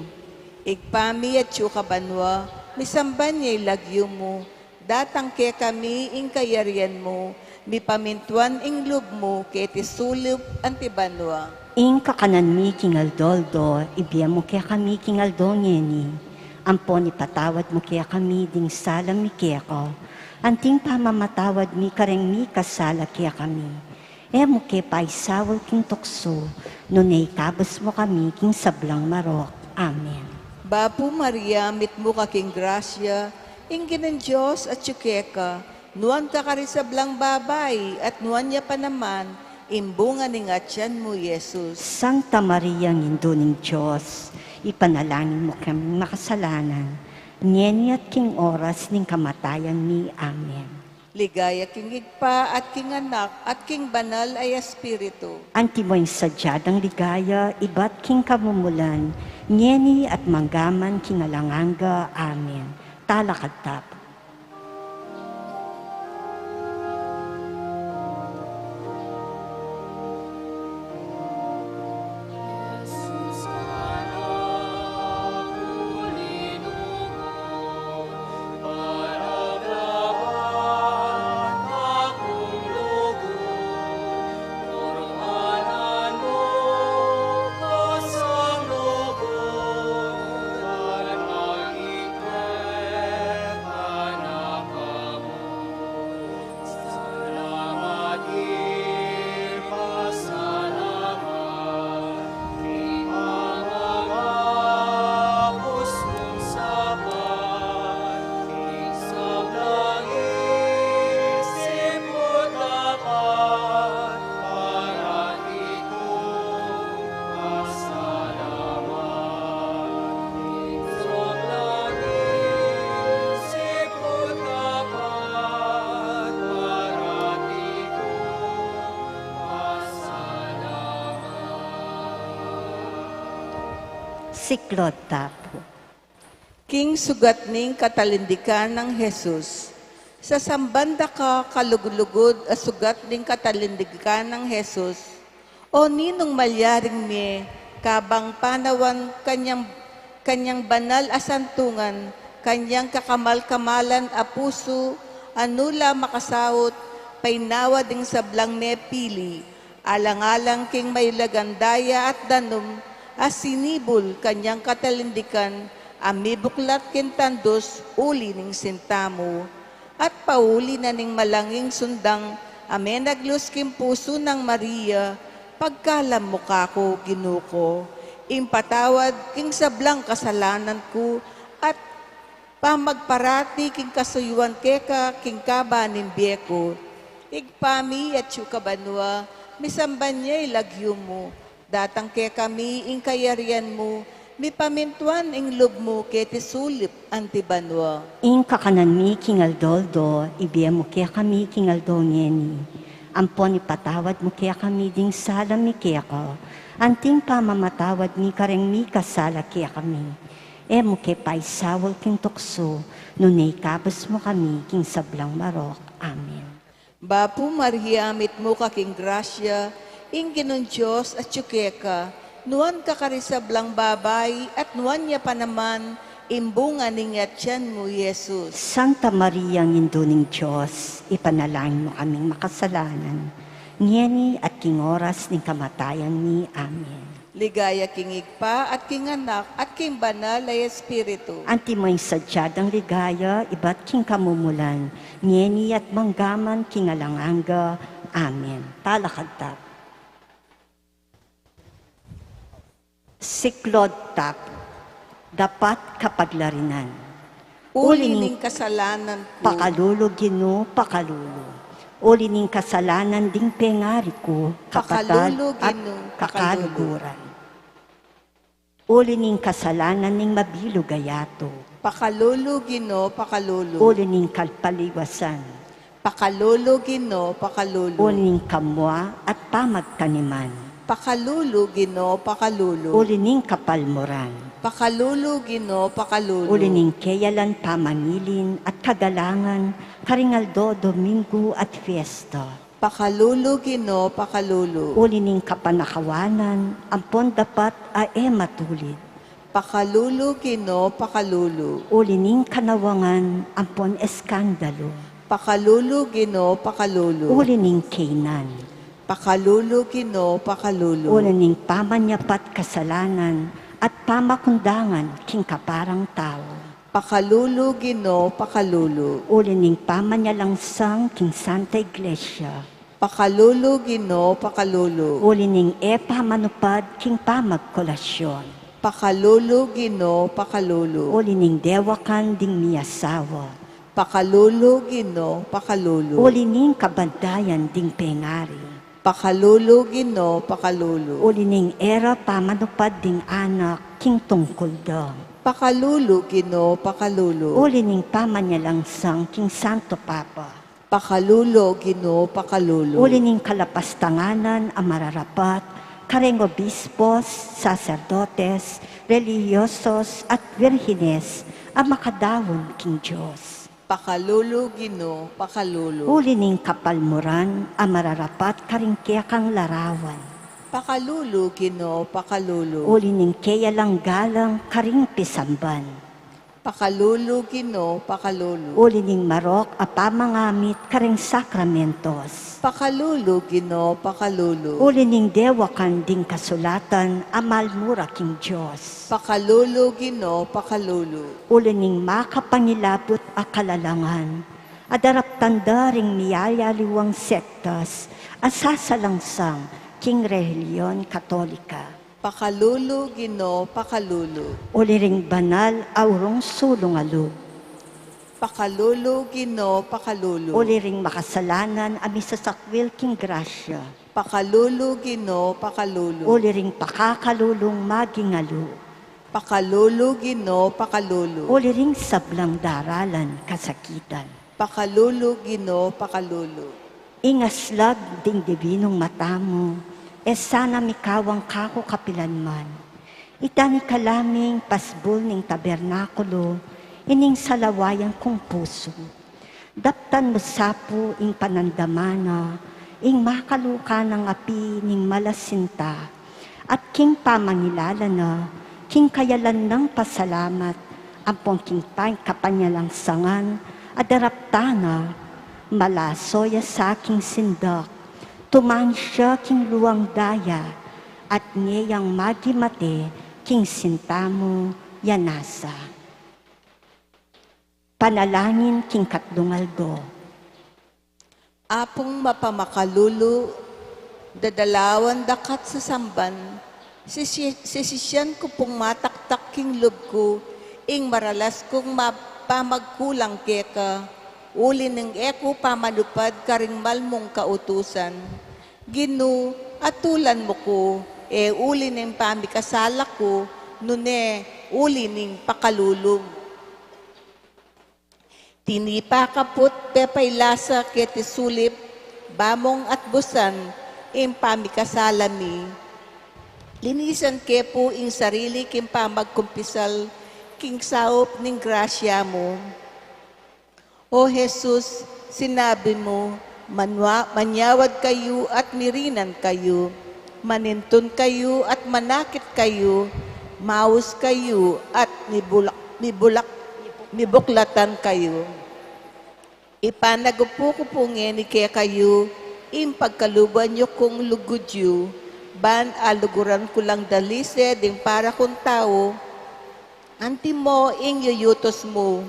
Igpami at kabanwa, misamban niya'y lagyo mo, datang ke kami ing kayarian mo, mi pamintuan ing lub mo, keti sulub antibanwa. Ing kakanan mi kingaldoldo, ibiya mo kaya kami kingaldo ngeni. Ampon ipatawad mo kaya kami ding salam mi kaya ko. Anting pamamatawad mi kareng mi kasala kaya kami. Mo kaya paisawal king tukso, nunay kabos mo kami king sablang marok. Amen. Bapu Maria, mit mo ka king grasya, ingin ng Diyos at tsukeka, nuan ka karisablang babay, at nuan niya pa naman, imbunga ning atyan mo, Jesus. Santa Maria, ngindo ng Diyos, ipanalangin mo kami makasalanan, niyan at king oras ning kamatayan ni. Amen. Ligaya king igpa at king anak at king banal ay espiritu. Anti mo yung sadyadang ligaya, iba't king kamumulan, nyeni at manggaman kingalanganga. Amen. Talakadtap. Siklod tapo. King sugat ning katalindikan ng Jesus. Sa sambanda ka kalugulugod at sugat ning katalindikan ng Jesus. O ninong malyaring me, kabang panawan kanyang banal asantungan, kanyang kakamal-kamalan a puso, anula makasawot, painawa ding sablang me pili, alang-alang king may lagandaya at danum, asinibol kanyang katalindikan, amibuklat kintandos, uli ning sintamo. At pauli na ning malanging sundang, amen naglus kim puso ng Maria, pagkalam mo kako, ginuko, impatawad king sablang kasalanan ko, at pamagparati king kasuyuan keka, king kaba nimbiye ko. Igpami at kabanwa, misamban niya ilagyo mo, datang ke kami ing kayarian mo, mi pamintuan ing lub mo keti sulip antibanwa. Ing kakanan mi kingaldoldo, ibiya mo kaya kami kingaldo ngeni. Ampon ipatawad mo kaya kami ding salam mi kaya ko. Anting pamamatawad mi kareng mi kasala kaya kami. Mo kaya paisawal king tukso, nunay kabos mo kami king sablang marok. Amen. Bapu Maria, mit mo ka king grasya, ingin ng Diyos at tsukeka, nuan ka karisablang babay, at nuan niya pa naman, imbunga ning atyan mo, Jesus. Santa Maria, ngindo ng Diyos, ipanalangin mo kaming makasalanan, ngeni at king oras ning kamatayan ni. Amen. Ligaya king igpa at king anak at king banal ay espiritu. Anti mo'y sadyadang ligaya, iba't king kamumulan, ngeni at manggaman king alanganga. Amen. Talakadtap. Siklod tap. Dapat kapaglarinan. Uli ning kasalanan ko. Pakalulo, Ginoo, pakalulo. uli ning kasalanan ding pengari ko, kapatad Pakalulu, at Ginoo, kakaluguran. Uli ning kasalanan ning mabilog gayato, Pakalulu, Ginoo, pakalulu. uli ning kalpaliwasan, Pakalulu, Ginoo, pakalulu. uli ning kamwa at pamagtaniman, Pakalulu, Ginoo, pakalulu. uli ning kapalmoran, Pakalulu, Ginoo, pakalulu. uli ning keyalan pamangilin at kagalangan, karingaldo, domingo at fiesta. Pakalulu, Ginoo, pakalulu. Uli ning kapanakawanan, ampon dapat ae matulid. Pakalulu, Ginoo, pakalulu. Uli ning kanawangan, ampon eskandalo. Pakalulu, Ginoo, pakalulu. Uli ning kainan. Pakalulu, Ginoo, pakalulu. Uli ning pamanyapat kasalanan at pamakundangan king kaparang tao. Pakalulu, Ginoo, pakalulu. Uli ning pamanyalangsang king Santa Iglesia. Pakalulu, Ginoo, pakalulu. Uli ning pamanupad king pamagkolasyon. Pakalulu, Ginoo, pakalulu. Uli ning dewakan ding miyasawa. Pakalulu, Ginoo, pakalulu. Uli ning kabandayan ding pengari. Pakalulu, Ginoo, pakalulu. Uli ning era pamanupad ding anak king tungkol da. Pakalulu, Ginoo, pakalulu. Uli ning pamanyalangsang king Santo Papa. Pakalulu, Ginoo, pakalulu. Uli ning kalapastanganan ang mararapat, kareng obispos, sacerdotes, religyosos at virhines ang makadawon king Diyos. Pakalulu, Ginoo, pakalulu. Uli ning kapalmuran ang mararapat karing kang larawan. Pakalulu, Ginoo, pakalulu. Uli ning keyalang galang karing pisamban. Pakalulu, Ginoo, pakalulu. Uli ning marok a pamangamit karing sakramentos. Pakalulu, Ginoo, pakalulu. Uli ning dewakan ding kasulatan amalmura king Diyos. Pakalulu, Ginoo, pakalulu. Uli ning makapangilabot a kalalangan. Adarap tanda ring niyayaliwang sektas asasalangsang king reliyon katolika. Pakalulu, Ginoo, pakalulu. Uli ring banal aurong sulungalug. Pakalulu, Ginoo, pakalulu. Uli ring makasalanan ami sa sakwil king grasya. Pakalulu, Ginoo, pakalulu. Uli ring pakakalulong magingalo. Pakalulu, Ginoo, pakalulu. Uli ring sablang daralan kasakitan. Pakalulu, Ginoo, pakalulu. Ingaslag ding dibinong mata mo, sana mikawang kako kapilanman. Itani kalaming pasbul ning tabernakulo, ining salawayan kong puso. Daptan mo sapo ing panandamana, ing makaluka ng api ning malasinta, at king pamangilala na, king kayalan ng pasalamat, ampong king kapanyalang sangan, adaraptana, malasoya sa aking sindak, tuman siya king luwang daya, at ngayang magimate king sintamo yanasa. Panalangin king Katdungaldo. Apong mapamakalulu, dadalawan dakat sa samban, sisisyan ko pong mataktak king loob ko, ing maralas kong mapamagkulang keka, uli ng eko pamanupad karing malmong kautusan. Ginu, atulan mo ko, uli ng pamikasala ko, nune, uli ng pakalulog. Tinipa kaput pepay lasa keti sulip, bamong at busan, ing pamikasala mi. Linisan ke po ing sarili king pamagkumpisal, king saop ning grasya mo. O Jesus, sinabi mo, manyawad kayo at mirinan kayo, manintun kayo at manakit kayo, maus kayo at nibuklatan kayo. Ipanagupo ko po ngeni kaya kayo, impagkaluban nyo kong lugudyo, ban aluguran ko lang dalise ding para kong tao, anti mo ing yuyutos mo.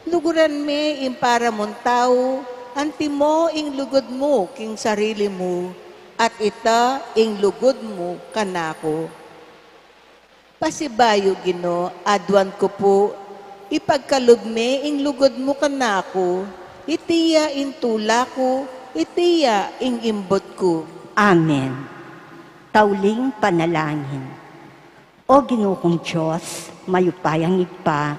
Luguran me ing para mong tao, anti mo ing lugod mo king sarili mo, at ita ing lugod mo kanako. Pasibayo Gino, adwan ko po, ipagkalugme ing lugod mo kanako, itiya in tula ko, itiya ing imbot ko. Amen. Tauling panalangin. O Ginoo Diyos, mayupayang igpa,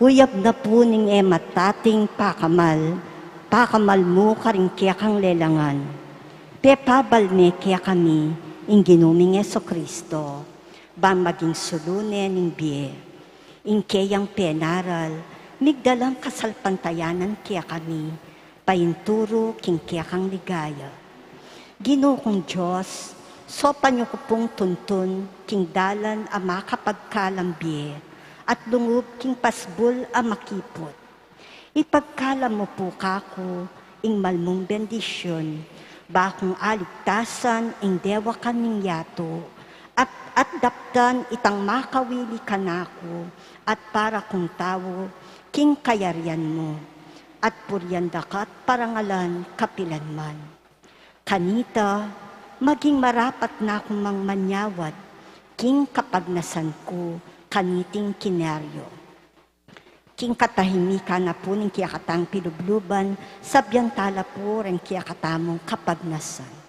uyab na po ning matating pakamal mo karing kaya kang lelangan. Pepabal me kaya kami, ing ginuming Kristo, ba maging sulunen ning biye. Ing kayang penaral, migdalang kasalpantayanan kaya kami, painturo king kaya kang ligaya. Ginoo Diyos, sopan niyo ko pong tuntun, king dalan a makapagkalambiye, at lungub king pasbul a makipot. Ipagkalam mo po kako, ing malmong bendisyon, bakong aligtasan, ing dewa kaming yato, at daptan itang makawili kanako, at para kong tao, king kayarian mo, at puryandakat parangalan kapilanman. Kanita, maging marapat na akong mangmanyawat, king kapagnasan ko, kaniting kinaryo. King katahimika na po ng kiyakatang pilubluban, sabyantala po rin kiyakatamong kapagnasan.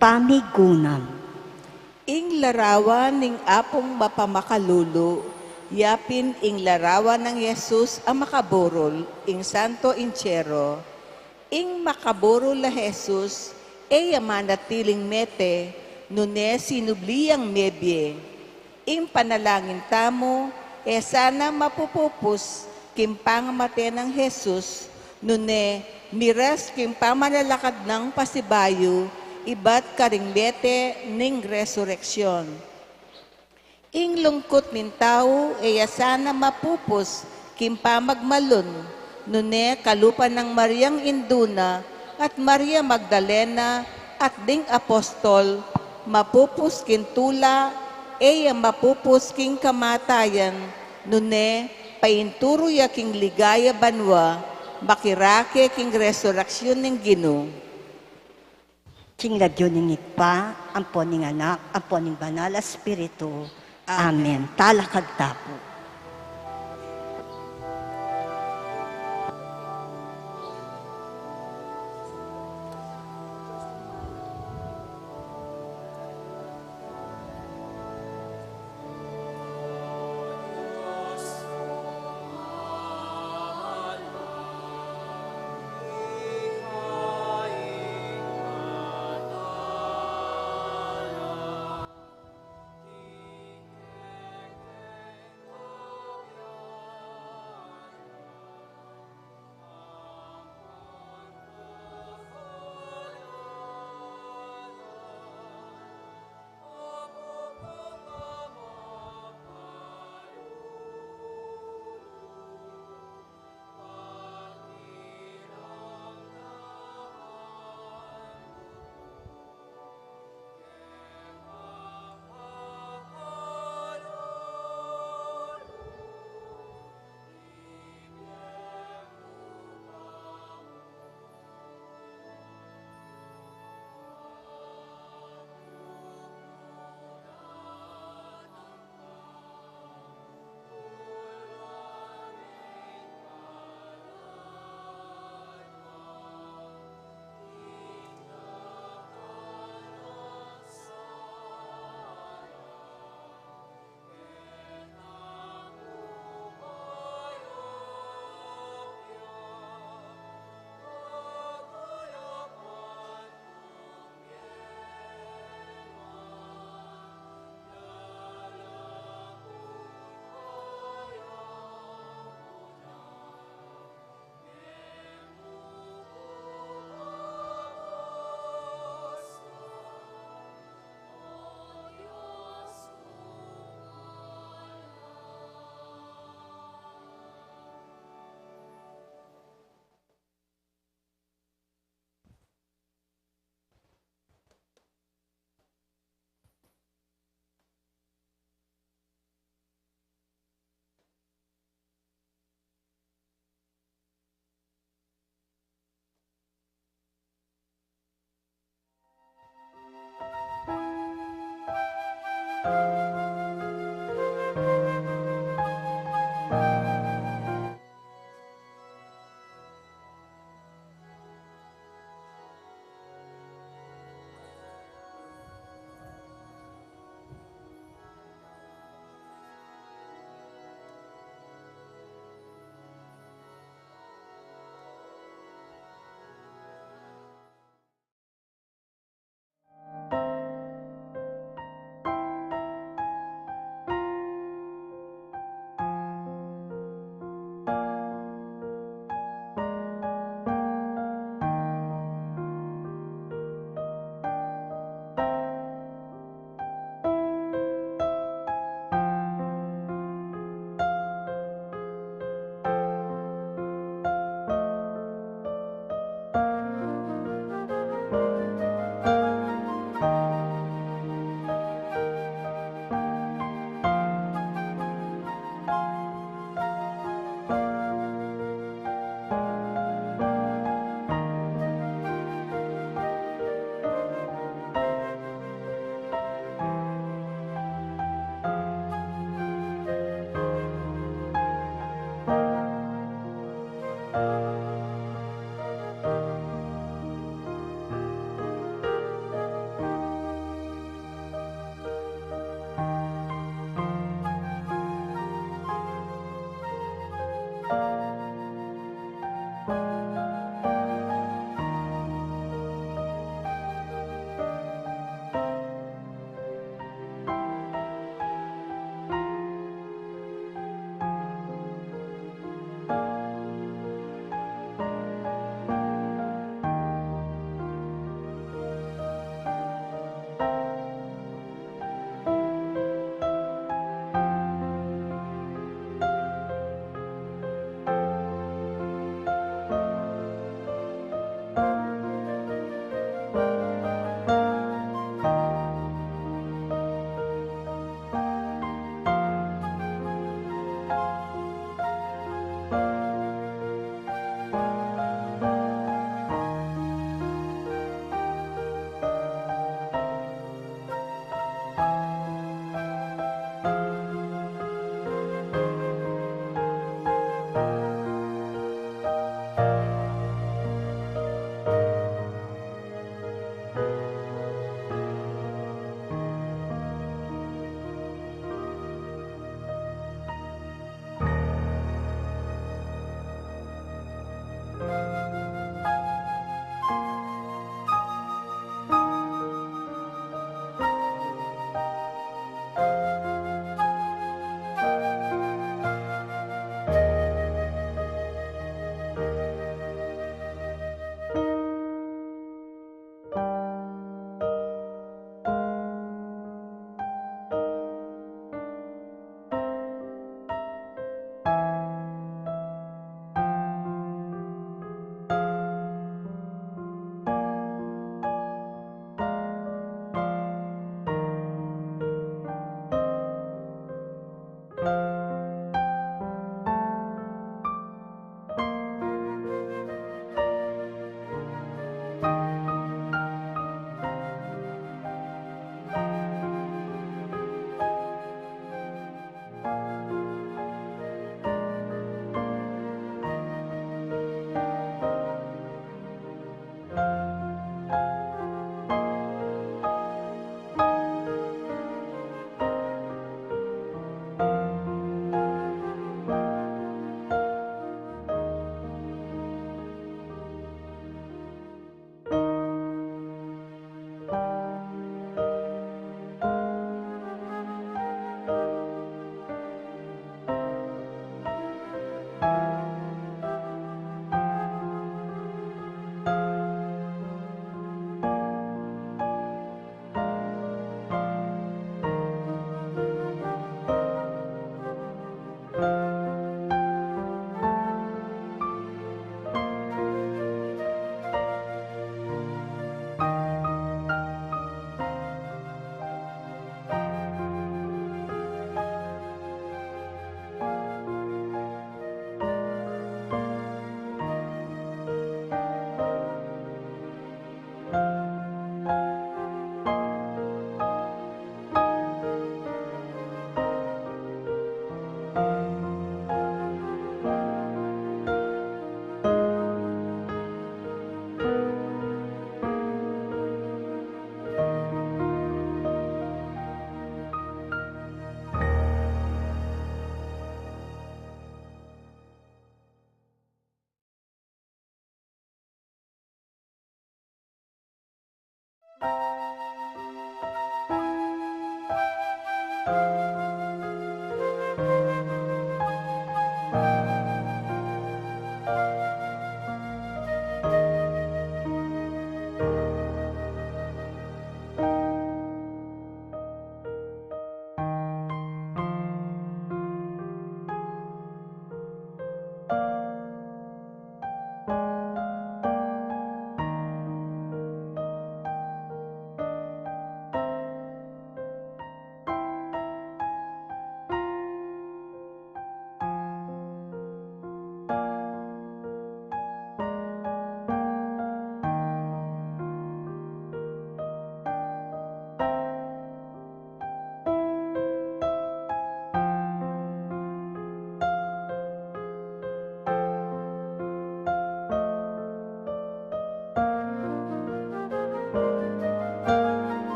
Pamigunam. Ing larawan ning apong mapamakalulo, yapin ing larawan ng Jesus ang makaborol, ing Santo Inchero, ing makaborol la Jesus, manatiling mete, nune sinubliyang mebye. Ing panalangin tamo, sana mapupupos, kimpangmate ng Jesus, nune miras kimpamanalakad ng pasibayo, ibat karingbete ning resurreksyon. Ing lungkot nin tao, sana mapupos, kimpa magmalon, nune kalupan ng Mariang Induna at Maria Magdalena at ding apostol, mapupos kintula, mapupos king kamatayan, nune painturo ya king ligaya banwa, makirake king resurreksyon ning Ginoo. King ladyo ning igpa, ampon ning anak, ampon ning banal a Espiritu. Amen. Talakag tapo.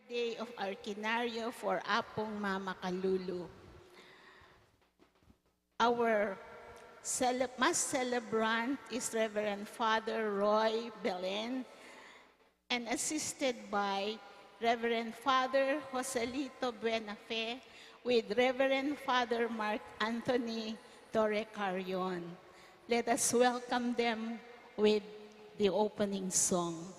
birthday of Arquinario for Apong Mama Kalulu. Our mass celebrant is Reverend Father Roy Belen, and assisted by Reverend Father Joselito Buenafe with Reverend Father Mark Anthony Torre Carrion. Let us welcome them with the opening song.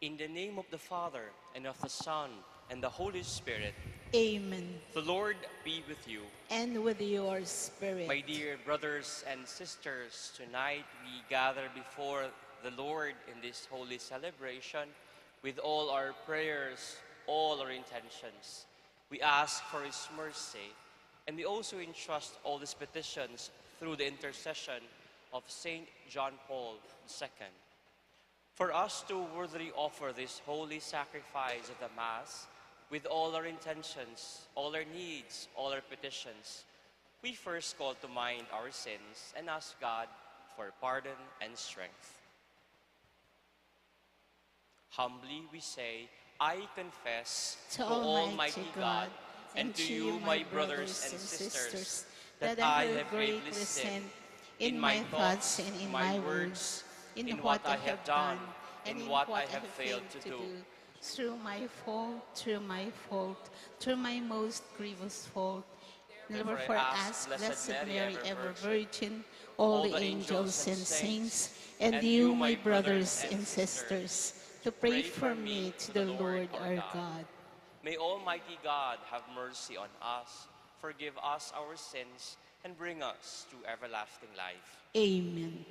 In the name of the Father, and of the Son, and the Holy Spirit, Amen. the Lord be with you. And with your spirit. My dear brothers and sisters, tonight we gather before the Lord in this holy celebration with all our prayers all our intentions. We ask for His mercy, and we also entrust all these petitions through the intercession of Saint John Paul II. For us to worthily offer this holy sacrifice of the Mass with all our intentions, all our needs, all our petitions, we first call to mind our sins and ask God for pardon and strength. Humbly we say, I confess To Almighty God and to you, my brothers and sisters, that I have gravely sinned in my thoughts and in my words, in what I have done and in what I have failed to do. Through my fault, through my most grievous fault. Therefore ask Blessed Mary, ever Virgin, all the angels and saints, and you, my brothers and sisters, to pray for me to the Lord our God. May Almighty God have mercy on us, forgive us our sins, and bring us to everlasting life. Amen.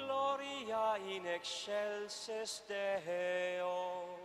Gloria in excelsis Deo.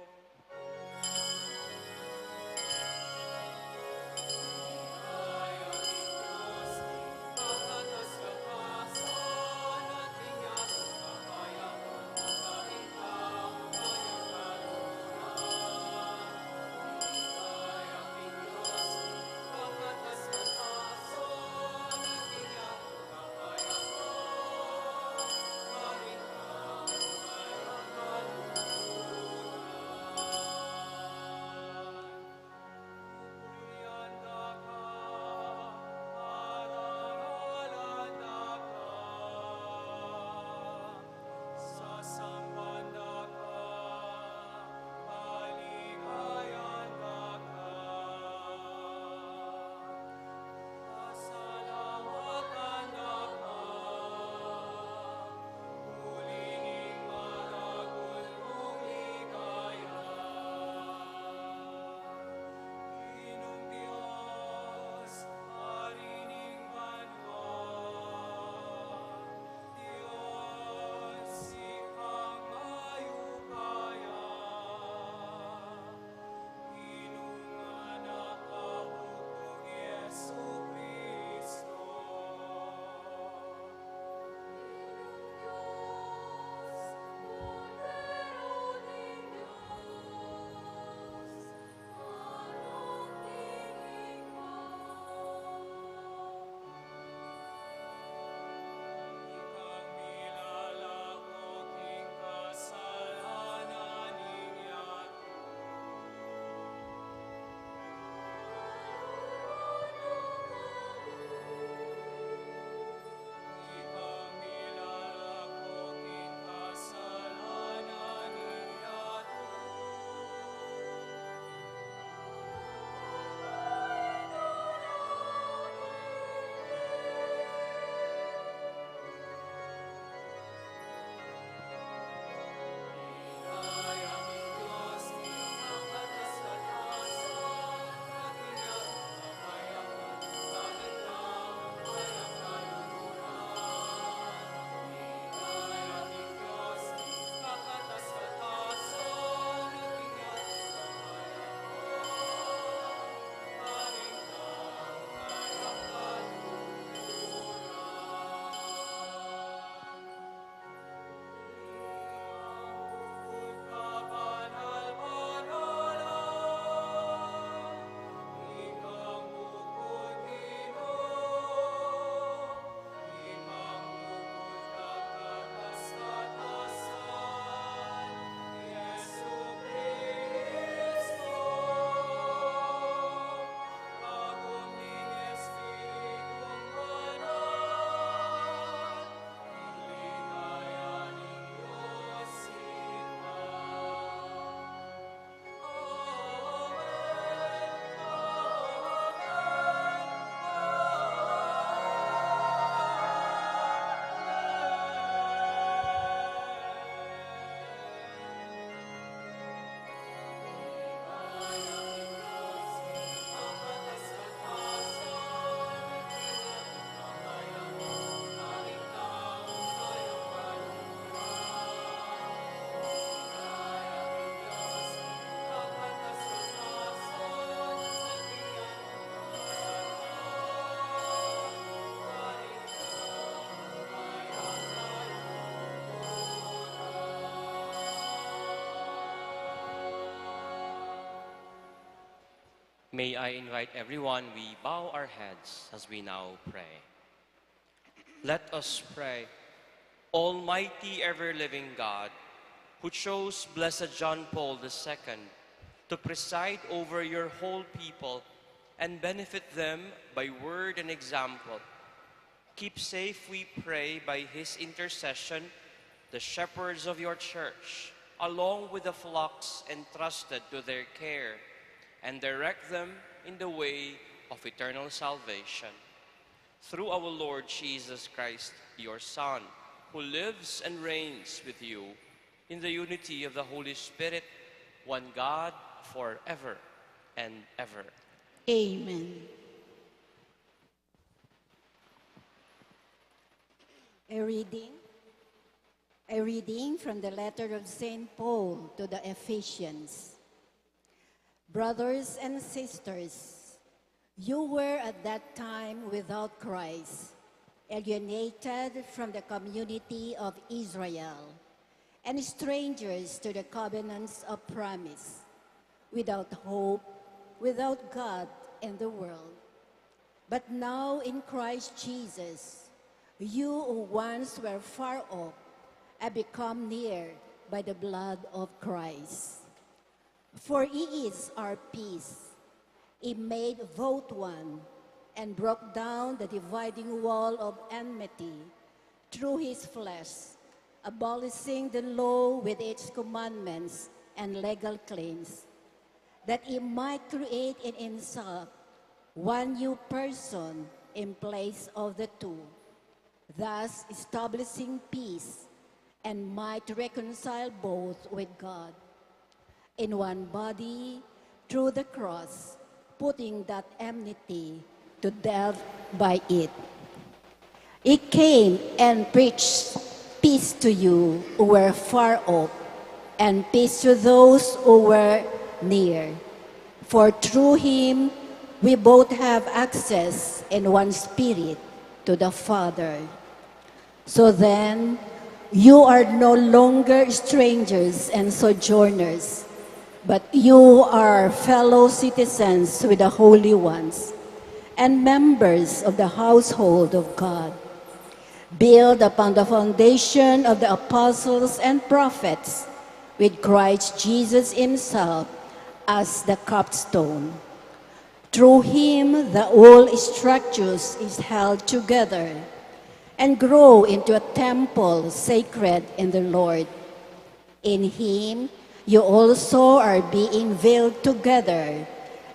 May I invite everyone, we bow our heads as we now pray. Let us pray. Almighty ever-living God, who chose Blessed John Paul II to preside over your whole people and benefit them by word and example, keep safe, we pray, by his intercession, the shepherds of your church, along with the flocks entrusted to their care, and direct them in the way of eternal salvation. Through our Lord Jesus Christ, your Son, who lives and reigns with you in the unity of the Holy Spirit, one God, forever and ever. Amen. A reading from the letter of St. Paul to the Ephesians. Brothers and sisters, you were at that time without Christ, alienated from the community of Israel, and strangers to the covenants of promise, without hope, without God in the world. But now in Christ Jesus, you who once were far off have become near by the blood of Christ. For he is our peace. He made both one and broke down the dividing wall of enmity through his flesh, abolishing the law with its commandments and legal claims, that he might create in himself one new person in place of the two, thus establishing peace, and might reconcile both with God in one body through the cross, putting that enmity to death by it. He came and preached peace to you who were far off, and peace to those who were near. For through him we both have access in one spirit to the Father. So then, you are no longer strangers and sojourners, but you are fellow citizens with the holy ones and members of the household of God, built upon the foundation of the apostles and prophets, with Christ Jesus himself as the capstone. Through him, the whole structure is held together and grow into a temple sacred in the Lord. In him, you also are being built together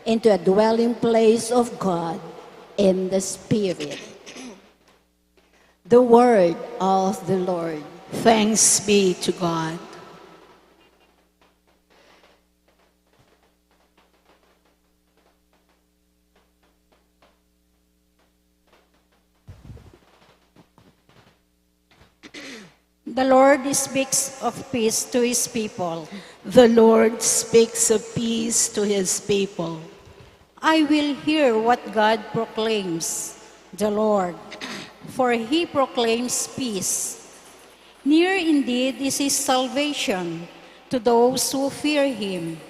into a dwelling place of God in the Spirit. The word of the Lord. Thanks be to God. The Lord speaks of peace to his people. The Lord speaks of peace to his people. I will hear what God proclaims, the Lord, for he proclaims peace. Near indeed is his salvation to those who fear him,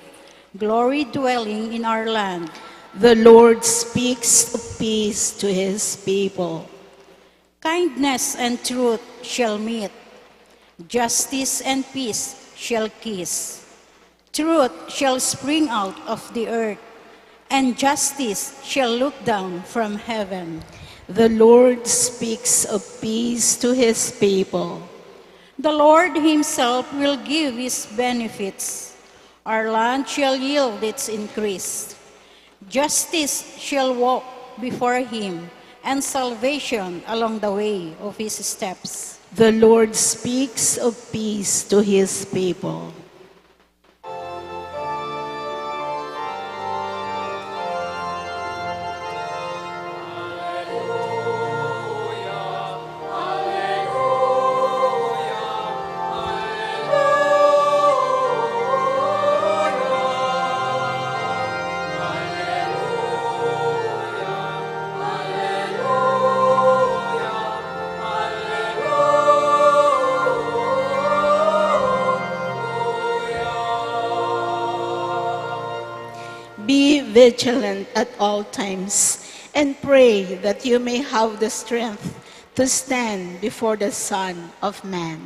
glory dwelling in our land. The Lord speaks of peace to his people. Kindness and truth shall meet. Justice and peace shall kiss. Truth shall spring out of the earth, and justice shall look down from heaven. The Lord speaks of peace to his people. The Lord himself will give his benefits. Our land shall yield its increase. Justice shall walk before him, and salvation along the way of his steps. The Lord speaks of peace to his people. vigilant at all times, and pray that you may have the strength to stand before the Son of Man.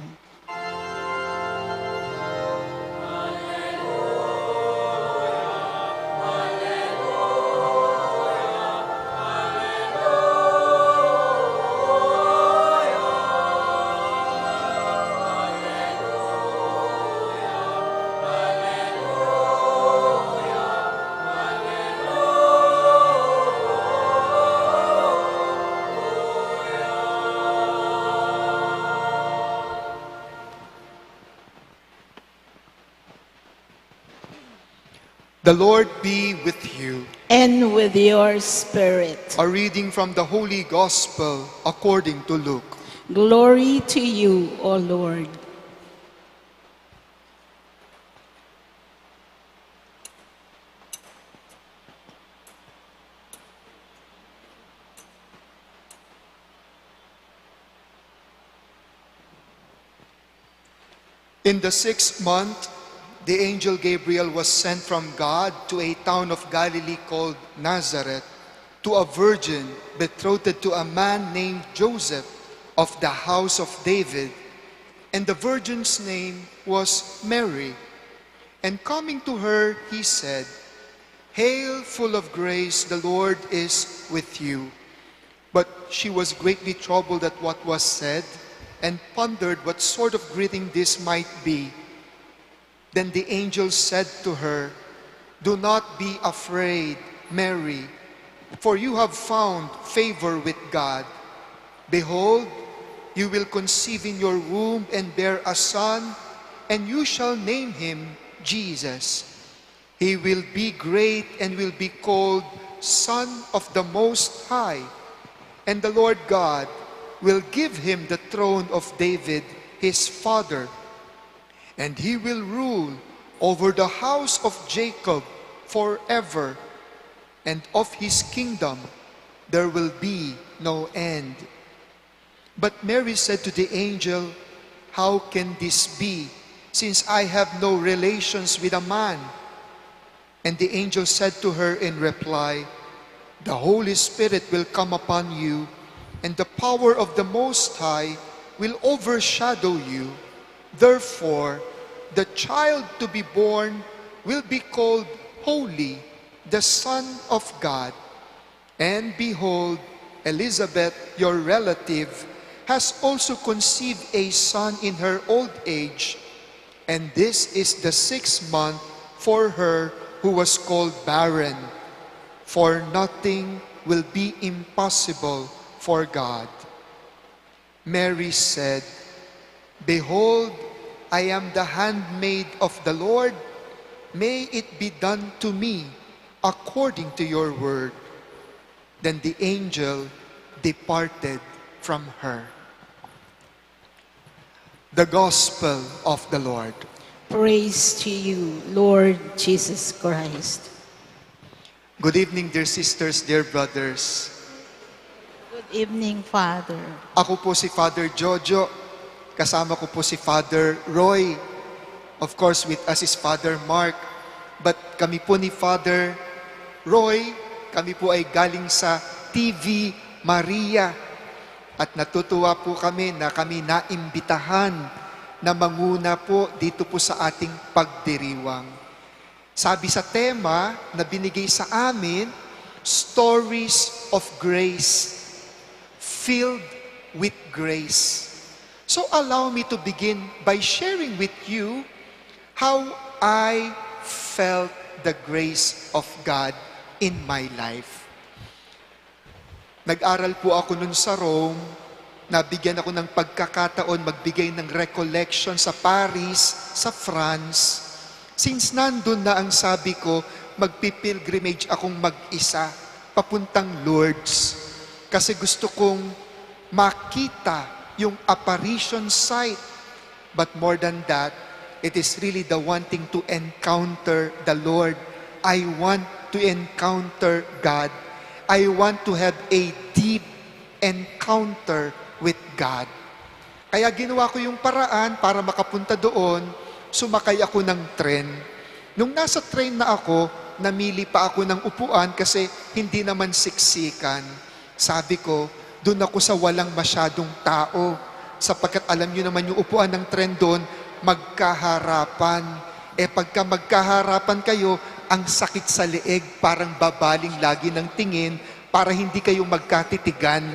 The Lord be with you. And with your spirit. A reading from the Holy Gospel according to Luke. Glory to you, O Lord. In the 6th month, the angel Gabriel was sent from God to a town of Galilee called Nazareth, to a virgin betrothed to a man named Joseph of the house of David, and the virgin's name was Mary. And coming to her, he said, "Hail, full of grace, the Lord is with you." But she was greatly troubled at what was said, and pondered what sort of greeting this might be. Then the angel said to her, "Do not be afraid, Mary, for you have found favor with God. Behold, you will conceive in your womb and bear a son, and you shall name him Jesus. He will be great and will be called Son of the Most High, and the Lord God will give him the throne of David, his father, and he will rule over the house of Jacob forever, and of his kingdom there will be no end." But Mary said to the angel, "How can this be, since I have no relations with a man?" And the angel said to her in reply, "The Holy Spirit will come upon you, and the power of the Most High will overshadow you. Therefore, the child to be born will be called Holy, the Son of God. And behold, Elizabeth, your relative, has also conceived a son in her old age, and this is the 6th month for her who was called barren. For nothing will be impossible for God." Mary said, "Behold, I am the handmaid of the Lord. May it be done to me according to your word." Then the angel departed from her. The Gospel of the Lord. Praise to you, Lord Jesus Christ. Good evening, dear sisters, dear brothers. Good evening, Father. Ako po si Father Jojo. Kasama ko po si Father Roy. Of course, with us is Father Mark. But kami po ni Father Roy, kami po ay galing sa TV Maria. At natutuwa po kami na kami naimbitahan na manguna po dito po sa ating pagdiriwang. Sabi sa tema na binigay sa amin, Stories of Grace, filled with grace. So allow me to begin by sharing with you how I felt the grace of God in my life. Nag-aral po ako nun sa Rome, nabigyan ako ng pagkakataon magbigay ng recollection sa Paris, sa France. Since nandun na ang sabi ko, magpipilgrimage akong mag-isa, papuntang Lourdes. Kasi gusto kong makita yung apparition site. But more than that, it is really the wanting to encounter the Lord. I want to encounter God. I want to have a deep encounter with God. Kaya ginawa ko yung paraan para makapunta doon, sumakay ako ng tren. Nung nasa train na ako, namili pa ako ng upuan kasi hindi naman siksikan. Sabi ko, doon ako sa walang masyadong tao. Sapagkat alam nyo naman yung upuan ng tren doon, magkaharapan. Pagka magkaharapan kayo, ang sakit sa leeg, parang babaling lagi ng tingin para hindi kayo magkatitigan.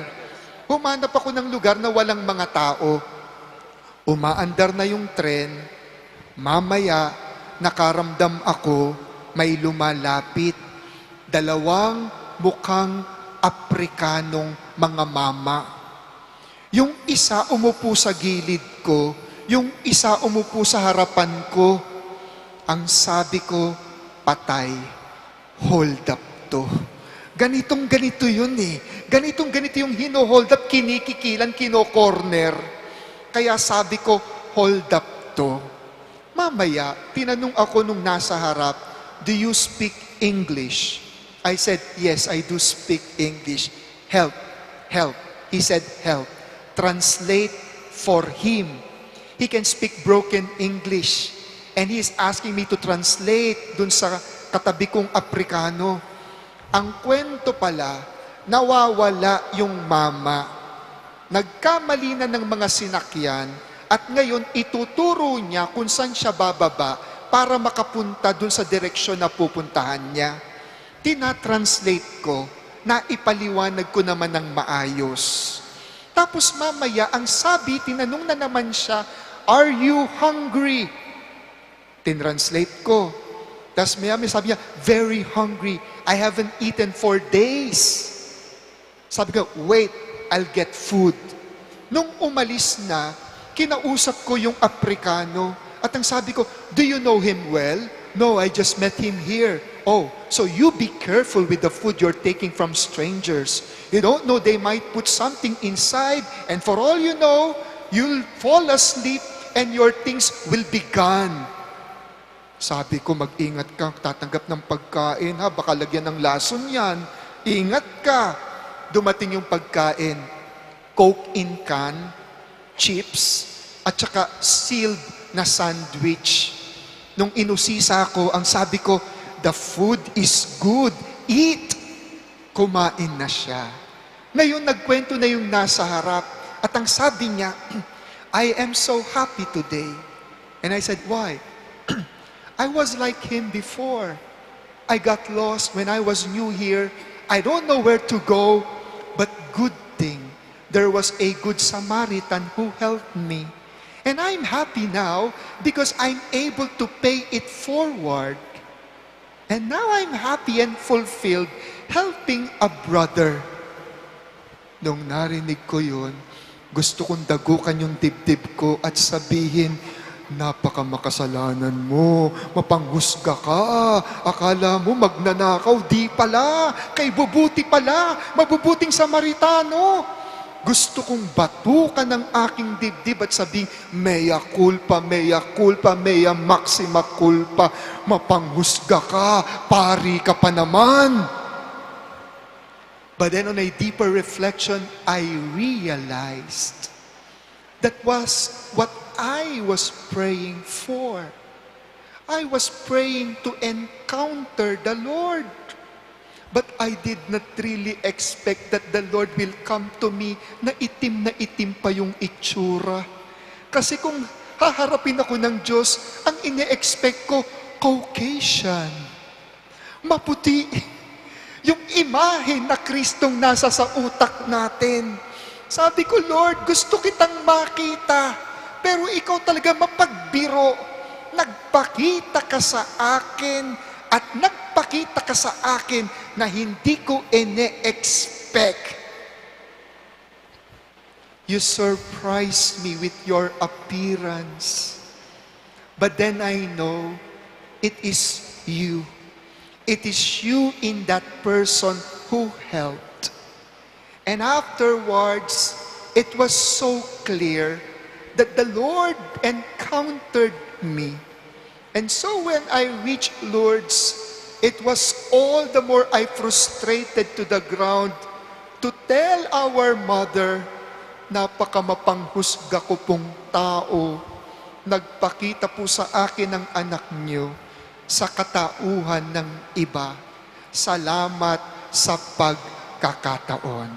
Humanap ako ng lugar na walang mga tao. Umaandar na yung tren. Mamaya, nakaramdam ako, may lumalapit. 2 mukhang Afrikanong mga mama. Yung isa umupo sa gilid ko, yung isa umupo sa harapan ko. Ang sabi ko, patay, hold up to. Ganito yun eh. Ganito yung hino-hold up, kinikikilan, kino-corner. Kaya sabi ko, hold up to. Mamaya, tinanong ako nung nasa harap, do you speak English? I said, yes, I do speak English. Help, help. He said, help. Translate for him. He can speak broken English. And he is asking me to translate dun sa katabi kong Aprikano. Ang kwento pala, nawawala yung mama. Nagkamali na ng mga sinakyan at ngayon ituturo niya kung saan siya bababa para makapunta dun sa direksyon na pupuntahan niya. Tinatranslate ko, na ipaliwanag ko naman ng maayos. Tapos mamaya, ang sabi, tinanong na naman siya, are you hungry? Tinranslate ko. Tapos may sabi niya, very hungry. I haven't eaten for days. Sabi ko, wait, I'll get food. Nung umalis na, kinausap ko yung Aprikano. At ang sabi ko, do you know him well? No, I just met him here. Oh, so you be careful with the food you're taking from strangers. You don't know, they might put something inside, and for all you know, you'll fall asleep and your things will be gone. Sabi ko, mag-ingat ka, tatanggap ng pagkain, ha? Baka lagyan ng lason yan. Ingat ka. Dumating yung pagkain. Coke in can, chips, at saka sealed na sandwich. Nung inusisa ko, ang sabi ko, the food is good. Eat! Kumain na siya. Ngayon, nagkwento na yung nasa harap. At ang sabi niya, I am so happy today. And I said, why? I was like him before. I got lost when I was new here. I don't know where to go. But good thing, there was a good Samaritan who helped me. And I'm happy now because I'm able to pay it forward. And now I'm happy and fulfilled helping a brother. Nung narinig ko yun, gusto kong dagukan yung dibdib ko at sabihin, napaka makasalanan mo, mapanghusga ka, akala mo magnanakaw, di pala, kay bubuti pala, mabubuting Samaritano. Gusto kong batukan ng aking dibdib at sabihin, mea culpa, mea maxima culpa, mapanghusga ka, pari ka pa naman. But then on a deeper reflection, I realized that was what I was praying for. I was praying to encounter the Lord. But I did not really expect that the Lord will come to me na itim pa yung itsura. Kasi kung haharapin ako ng Diyos, ang ine-expect ko, Caucasian. Maputi. Yung imahe na Kristong nasa sa utak natin. Sabi ko, Lord, gusto kitang makita. Pero ikaw talaga mapagbiro. Nagpakita ka sa akin at nagpakita ka sa akin na hindi ko ine-expect. You surprised me with your appearance. But then I know it is you. It is you in that person who helped. And afterwards, it was so clear that the Lord encountered me. And so when I reached Lourdes, it was all the more I frustrated to the ground to tell our mother, napakamapanghusga ko pong tao. Nagpakita po sa akin ng anak niyo sa katauhan ng iba. Salamat sa pagkakataon.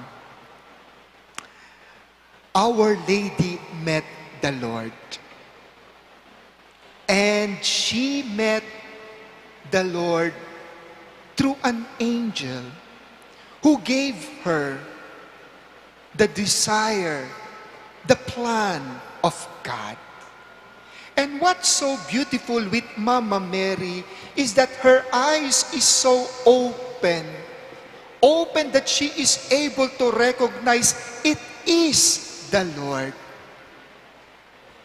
Our Lady met the Lord. And she met the Lord through an angel who gave her the desire, the plan of God. And what's so beautiful with Mama Mary is that her eyes is so open that she is able to recognize it is the Lord.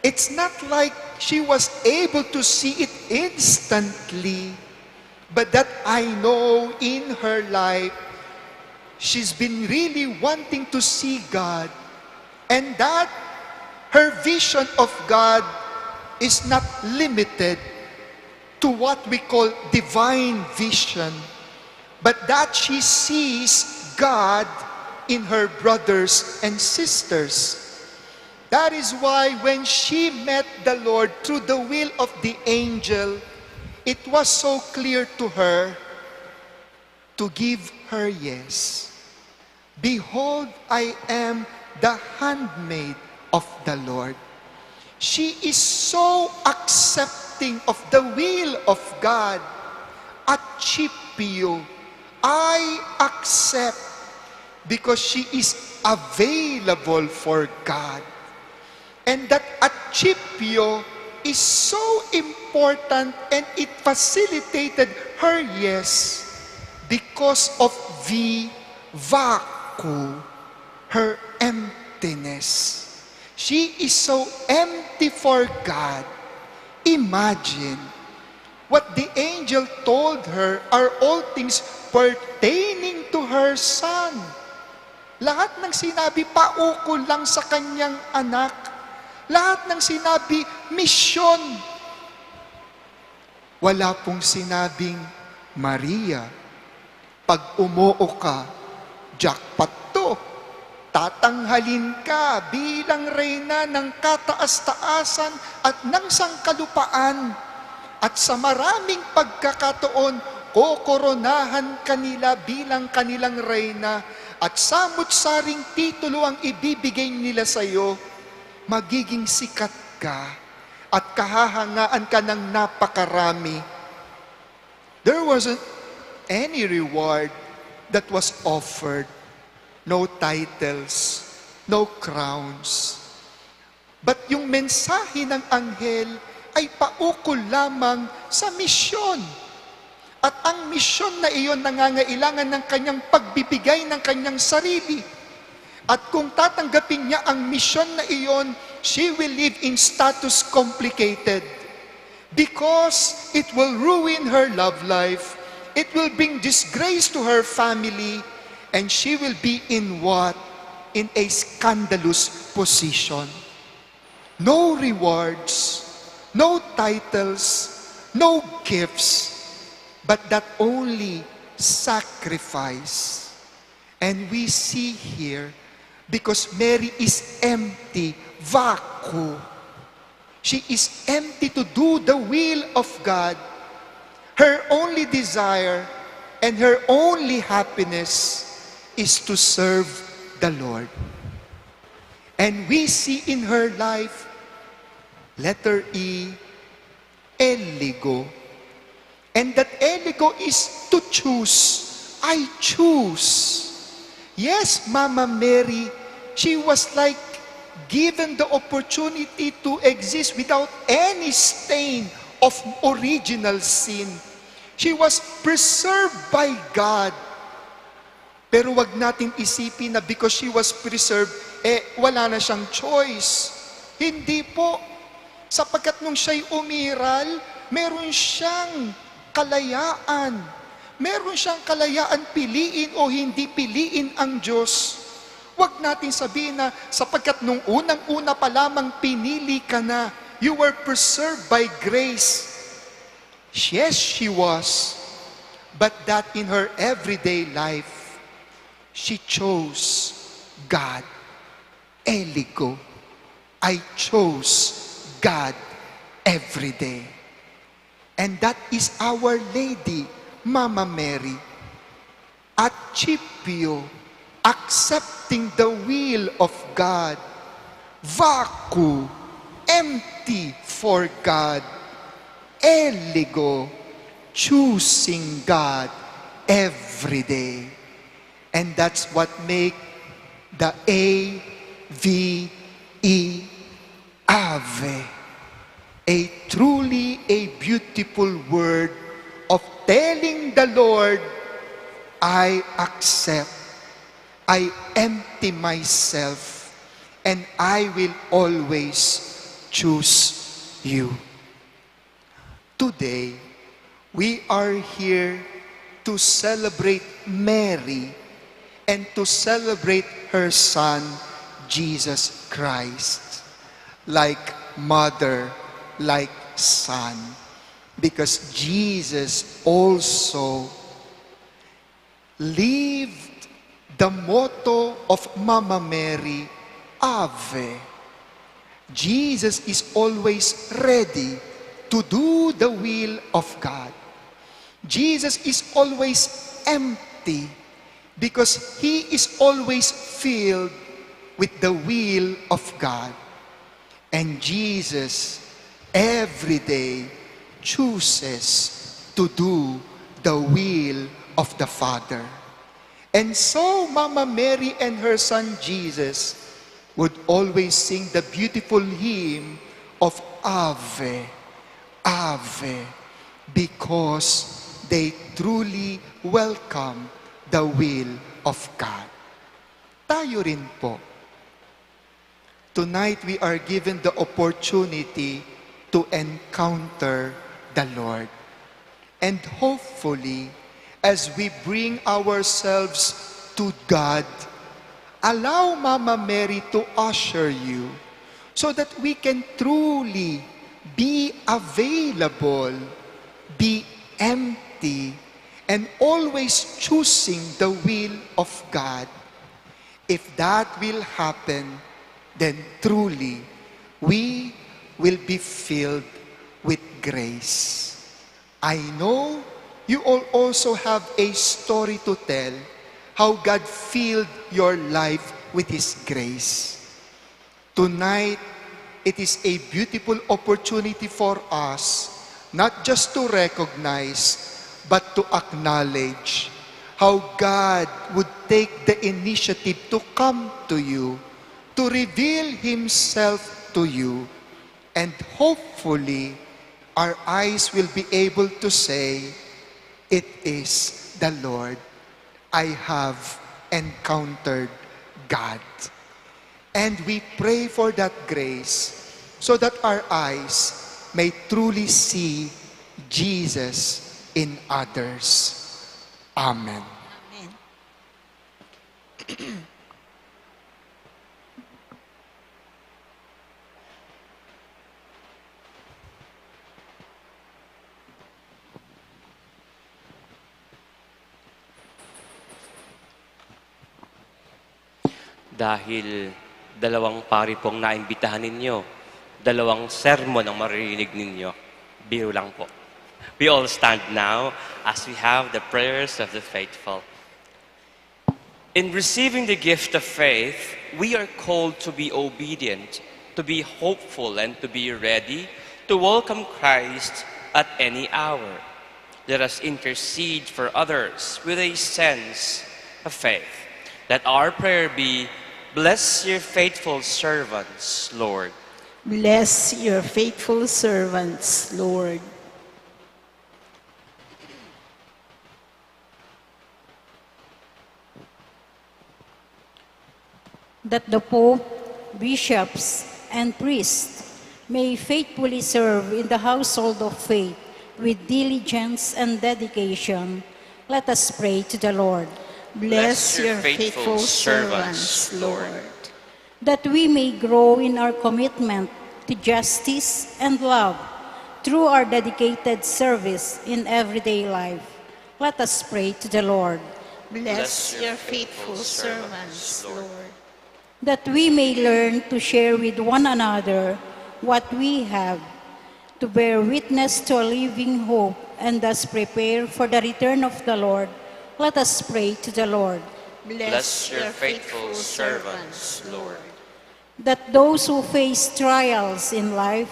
It's not like she was able to see it instantly, but that I know in her life, she's been really wanting to see God, and that her vision of God is not limited to what we call divine vision, but that she sees God in her brothers and sisters. That is why when she met the Lord through the will of the angel, it was so clear to her to give her yes. Behold, I am the handmaid of the Lord. She is so accepting of the will of God. Atchipio, I accept, because she is available for God. And that atchipio is so important, and it facilitated her yes because of the vacuum, her emptiness. She is so empty for God. Imagine, what the angel told her are all things pertaining to her son. Lahat ng sinabi, paukol lang sa kanyang anak. Lahat ng sinabi, misyon. Wala pong sinabing, Maria, pag umuo ka, jackpot to. Tatanghalin ka bilang reyna ng kataas-taasan at ng sangkalupaan. At sa maraming pagkakataon, kokoronahan kanila bilang kanilang reyna. At samut-saring titulo ang ibibigay nila sa iyo. Magiging sikat ka at kahahangaan ka ng napakarami. There wasn't any reward that was offered. No titles, no crowns. But yung mensahe ng anghel ay paukol lamang sa misyon. At ang misyon na iyon nangangailangan ng kanyang pagbibigay ng kanyang sarili. At kung tatanggapin niya ang misyon na iyon, she will live in status complicated. Because it will ruin her love life, it will bring disgrace to her family, and she will be in what? In a scandalous position. No rewards, no titles, no gifts, but that only sacrifice. And we see here, because Mary is empty, vacuum. She is empty to do the will of God. Her only desire and her only happiness is to serve the Lord. And we see in her life, letter E, eligo. And that eligo is to choose. I choose. Yes, Mama Mary, she was like given the opportunity to exist without any stain of original sin. She was preserved by God. Pero wag natin isipin na because she was preserved, wala na siyang choice. Hindi po. Sapagkat nung siya'y umiral, meron siyang kalayaan. Meron siyang kalayaan piliin o hindi piliin ang Diyos. Wag natin sabihin na sapagkat nung unang-una pa lamang pinili ka na, you were preserved by grace. Yes, she was. But that in her everyday life, she chose God. Eligo. I chose God every day. And that is Our Lady, Mama Mary. At Scipio, accepting the will of God. Vacu, empty for God. Eligo, choosing God every day. And that's what make the A-V-E, Ave, a truly a beautiful word of telling the Lord, I accept, I empty myself, and I will always choose you. Today, we are here to celebrate Mary and to celebrate her Son, Jesus Christ, like mother, like son, because Jesus also lived the motto of Mama Mary, Ave. Jesus is always ready to do the will of God. Jesus is always empty because He is always filled with the will of God. And Jesus every day chooses to do the will of the Father. And so Mama Mary and her son Jesus would always sing the beautiful hymn of Ave, Ave, because they truly welcome the will of God. Tayo rin po. Tonight we are given the opportunity to encounter the Lord. And hopefully, as we bring ourselves to God, allow Mama Mary to usher you so that we can truly be available, be empty, and always choosing the will of God. If that will happen, then truly we will be filled with grace. I know you all also have a story to tell how God filled your life with His grace. Tonight, it is a beautiful opportunity for us not just to recognize, but to acknowledge how God would take the initiative to come to you, to reveal Himself to you, and hopefully, our eyes will be able to say, it is the Lord. I have encountered God. And we pray for that grace so that our eyes may truly see Jesus in others. Amen. Amen. Dahil dalawang pari pong naimbitahan ninyo, dalawang sermon ang maririnig ninyo, biro lang po. We all stand now as we have the prayers of the faithful. In receiving the gift of faith, we are called to be obedient, to be hopeful, and to be ready to welcome Christ at any hour. Let us intercede for others with a sense of faith. Let our prayer be, bless your faithful servants, Lord. Bless your faithful servants, Lord. That the Pope, bishops, and priests may faithfully serve in the household of faith with diligence and dedication, let us pray to the Lord. Bless your faithful servants, Lord. That we may grow in our commitment to justice and love through our dedicated service in everyday life. Let us pray to the Lord. Bless your faithful servants, Lord. That we may learn to share with one another what we have, to bear witness to a living hope, and thus prepare for the return of the Lord, let us pray to the Lord. Bless your faithful servants, Lord. That those who face trials in life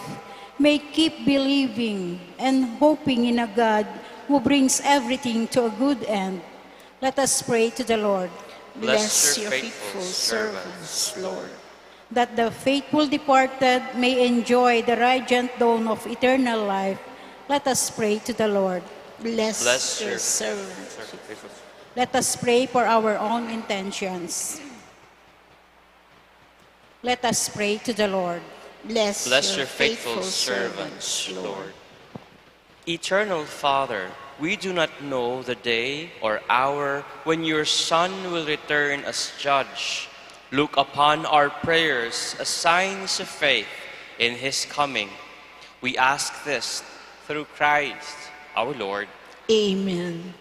may keep believing and hoping in a God who brings everything to a good end. Let us pray to the Lord. Bless your faithful servants, Lord. That the faithful departed may enjoy the radiant dawn of eternal life, let us pray to the Lord. Bless your servants. faithful. Let us pray for our own intentions. Let us pray to the Lord. Bless Bless your faithful servants, Lord. Eternal Father, we do not know the day or hour when your Son will return as judge. Look upon our prayers as signs of faith in his coming. We ask this through Christ our Lord. Amen.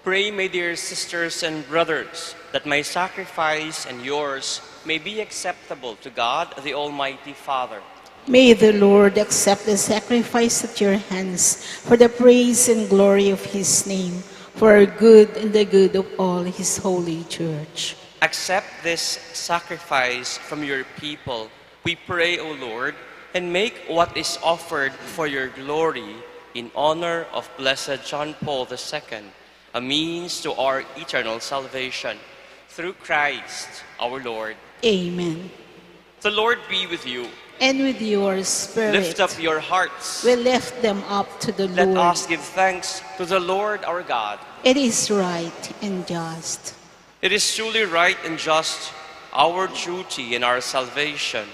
Pray, my dear sisters and brothers, that my sacrifice and yours may be acceptable to God, the Almighty Father. May the Lord accept the sacrifice at your hands for the praise and glory of his name, for our good and the good of all his holy church. Accept this sacrifice from your people, we pray, O Lord, and make what is offered for your glory in honor of Blessed John Paul II, a means to our eternal salvation. Through Christ our Lord. Amen. The Lord be with you. And with your spirit. Lift up your hearts. We lift them up to the Let Lord. us give thanks to the Lord our God. It is right and just. It is truly right and just, our duty and our salvation,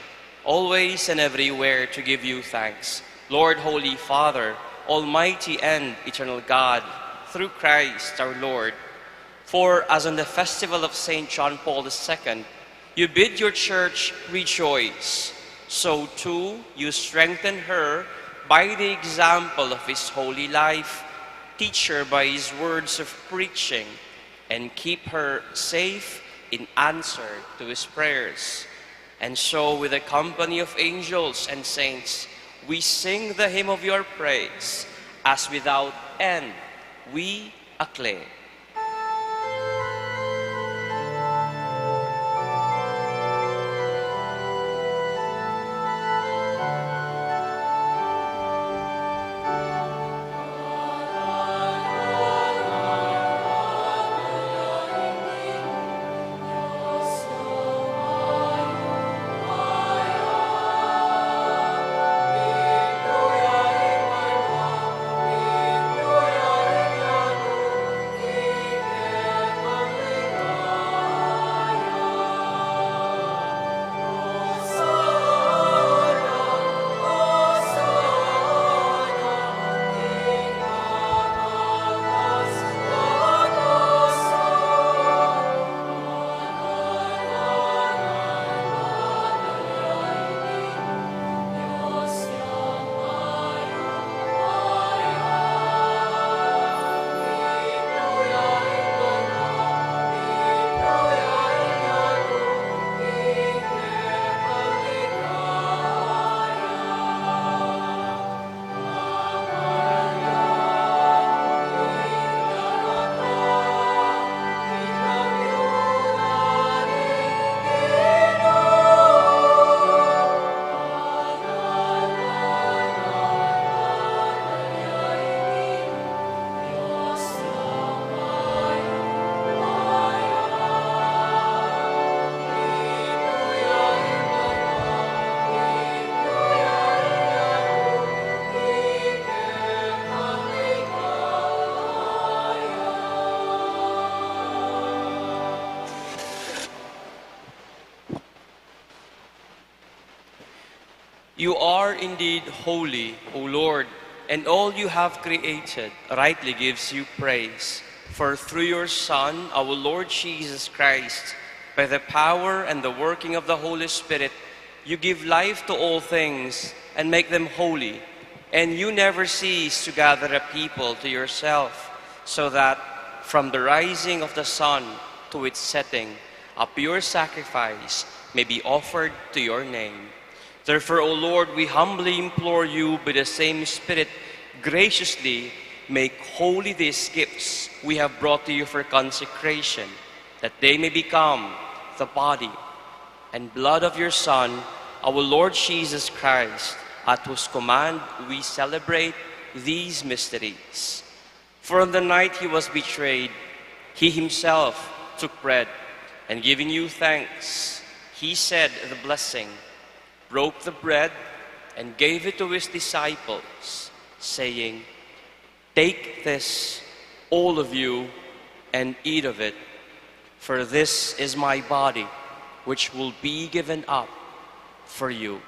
always and everywhere to give you thanks, Lord, Holy Father, Almighty and eternal God, through Christ our Lord. For as on the festival of St. John Paul II, you bid your church rejoice, so too you strengthen her by the example of his holy life, teach her by his words of preaching, and keep her safe in answer to his prayers. And so with the company of angels and saints, we sing the hymn of your praise, as without end we acclaim. You are indeed holy, O Lord, and all you have created rightly gives you praise. For through your Son, our Lord Jesus Christ, by the power and the working of the Holy Spirit, you give life to all things and make them holy. And you never cease to gather a people to yourself, so that from the rising of the sun to its setting, a pure sacrifice may be offered to your name. Therefore, O Lord, we humbly implore you by the same Spirit, graciously make holy these gifts we have brought to you for consecration, that they may become the body and blood of your Son, our Lord Jesus Christ, at whose command we celebrate these mysteries. For on the night he was betrayed, he himself took bread, and giving you thanks, he said the blessing, broke the bread, and gave it to his disciples, saying, "Take this, all of you, and eat of it, for this is my body, which will be given up for you."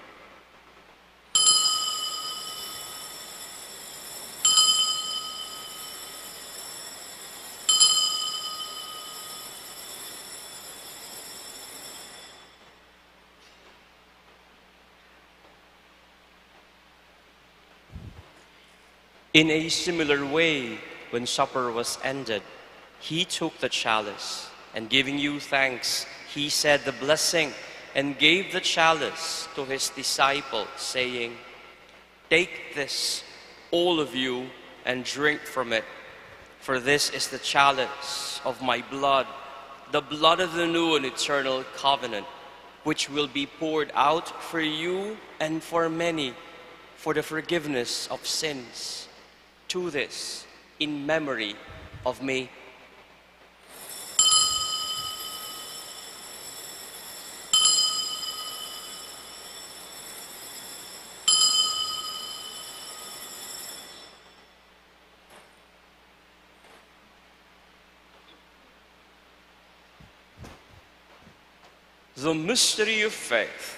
In a similar way, when supper was ended, He took the chalice, and giving you thanks, he said the blessing and gave the chalice to his disciples, saying, "Take this, all of you, and drink from it. For this is the chalice of my blood, the blood of the new and eternal covenant, which will be poured out for you and for many for the forgiveness of sins. Do this in memory of me." The mystery of faith.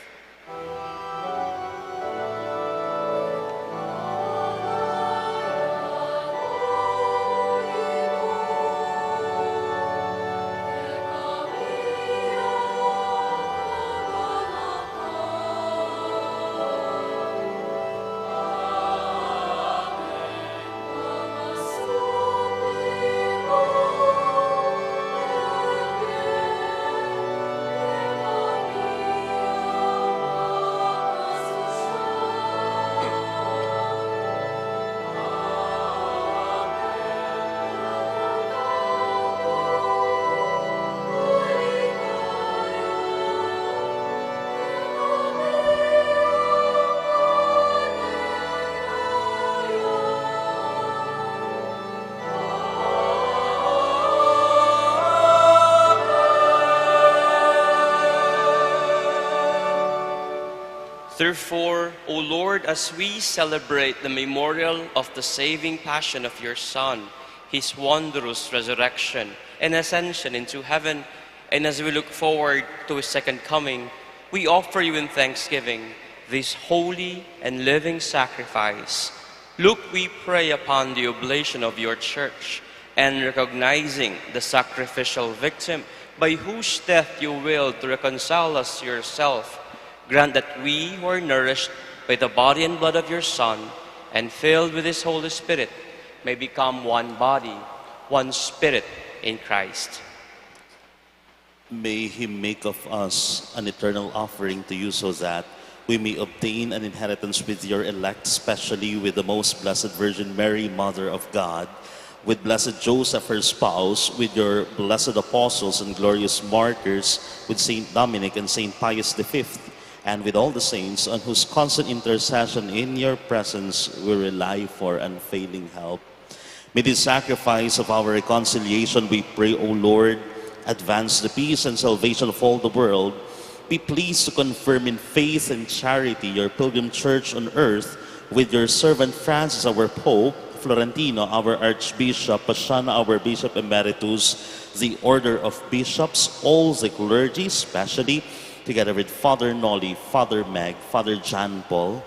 Therefore, O Lord, as we celebrate the memorial of the saving passion of your Son, his wondrous resurrection and ascension into heaven, and as we look forward to his second coming, we offer you in thanksgiving this holy and living sacrifice. Look, we pray, upon the oblation of your church, and recognizing the sacrificial victim by whose death you willed to reconcile us to yourself, grant that we who are nourished by the body and blood of your Son and filled with his Holy Spirit may become one body, one spirit in Christ. May he make of us an eternal offering to you, so that we may obtain an inheritance with your elect, especially with the most blessed Virgin Mary, Mother of God, with blessed Joseph, her spouse, with your blessed apostles and glorious martyrs, with Saint Dominic and Saint Pius V, and with all the saints on whose constant intercession in your presence we rely for unfailing help. May the sacrifice of our reconciliation, we pray, O Lord, advance the peace and salvation of all the world. Be pleased to confirm in faith and charity your pilgrim church on earth, with your servant Francis, our Pope, Florentino, our Archbishop, Paciano, our Bishop Emeritus, the order of bishops, all the clergy, especially together with Father Noli, Father Meg, Father John Paul,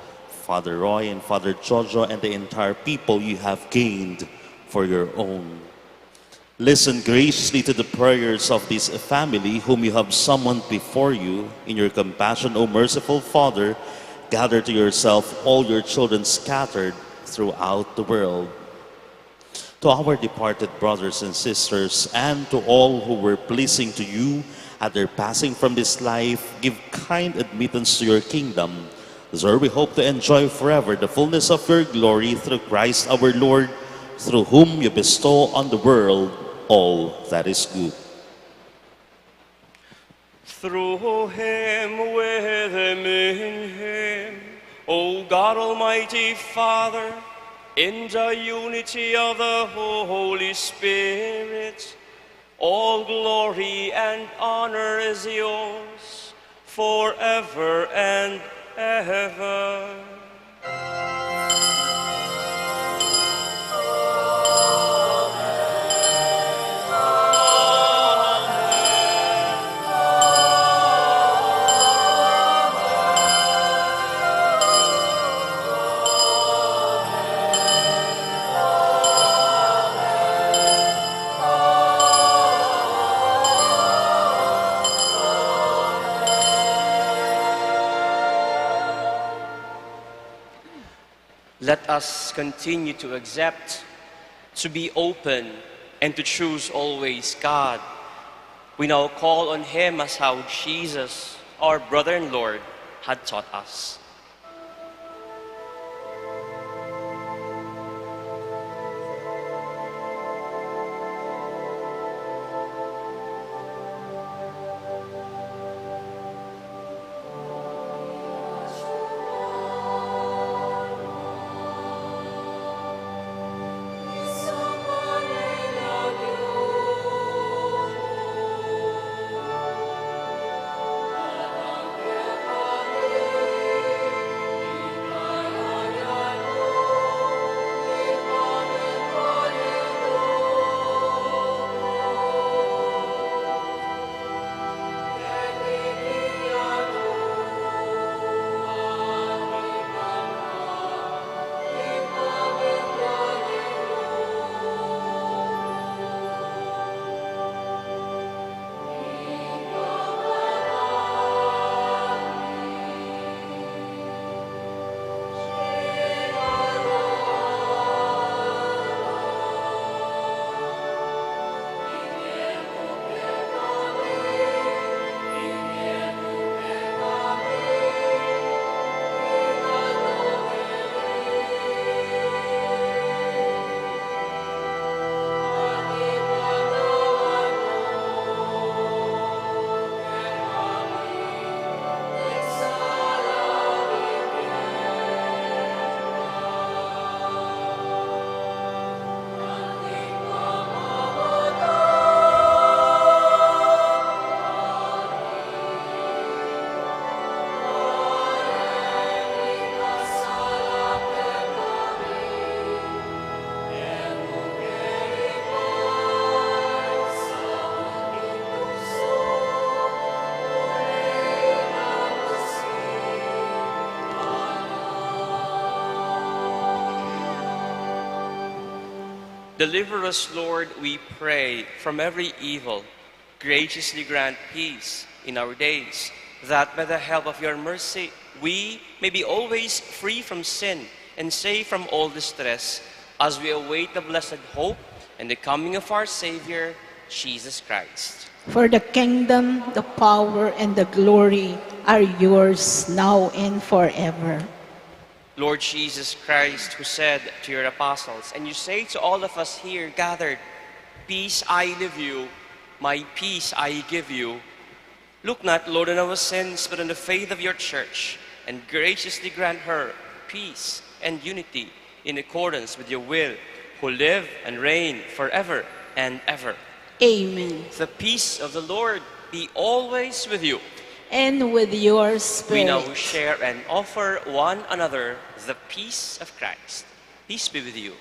Father Roy, and Father Jojo, and the entire people you have gained for your own. Listen graciously to the prayers of this family whom you have summoned before you. In your compassion, O merciful Father, gather to yourself all your children scattered throughout the world. To our departed brothers and sisters, and to all who were pleasing to you at their passing from this life, give kind admittance to your kingdom. There we hope to enjoy forever the fullness of your glory through Christ our Lord, through whom you bestow on the world all that is good. Through him, with him, in him, O God Almighty Father, in the unity of the Holy Spirit, all glory and honor is yours forever and ever. Let us continue to accept, to be open and to choose always God. We now call on Him as how Jesus, our brother and Lord, had taught us. Deliver us, Lord, we pray, from every evil. Graciously grant peace in our days, that by the help of your mercy, we may be always free from sin and safe from all distress, as we await the blessed hope and the coming of our Savior, Jesus Christ. For the kingdom, the power, and the glory are yours now and forever. Lord Jesus Christ, who said to your apostles, and you say to all of us here gathered, "Peace I leave you, my peace I give you." Look not, Lord, on our sins, but on the faith of your church, and graciously grant her peace and unity in accordance with your will, who live and reign forever and ever. Amen. The peace of the Lord be always with you. And with your We spirit. now share and offer one another the peace of Christ. Peace be with you.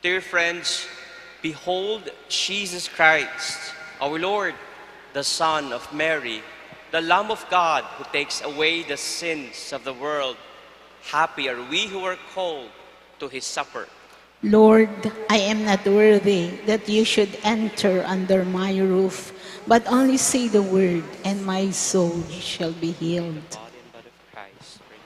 Dear friends, behold Jesus Christ, our Lord, the Son of Mary, the Lamb of God who takes away the sins of the world. Happy are we who are called to his supper. Lord, I am not worthy that you should enter under my roof, but only say the word, and my soul shall be healed. Body and blood of Christ. Pray.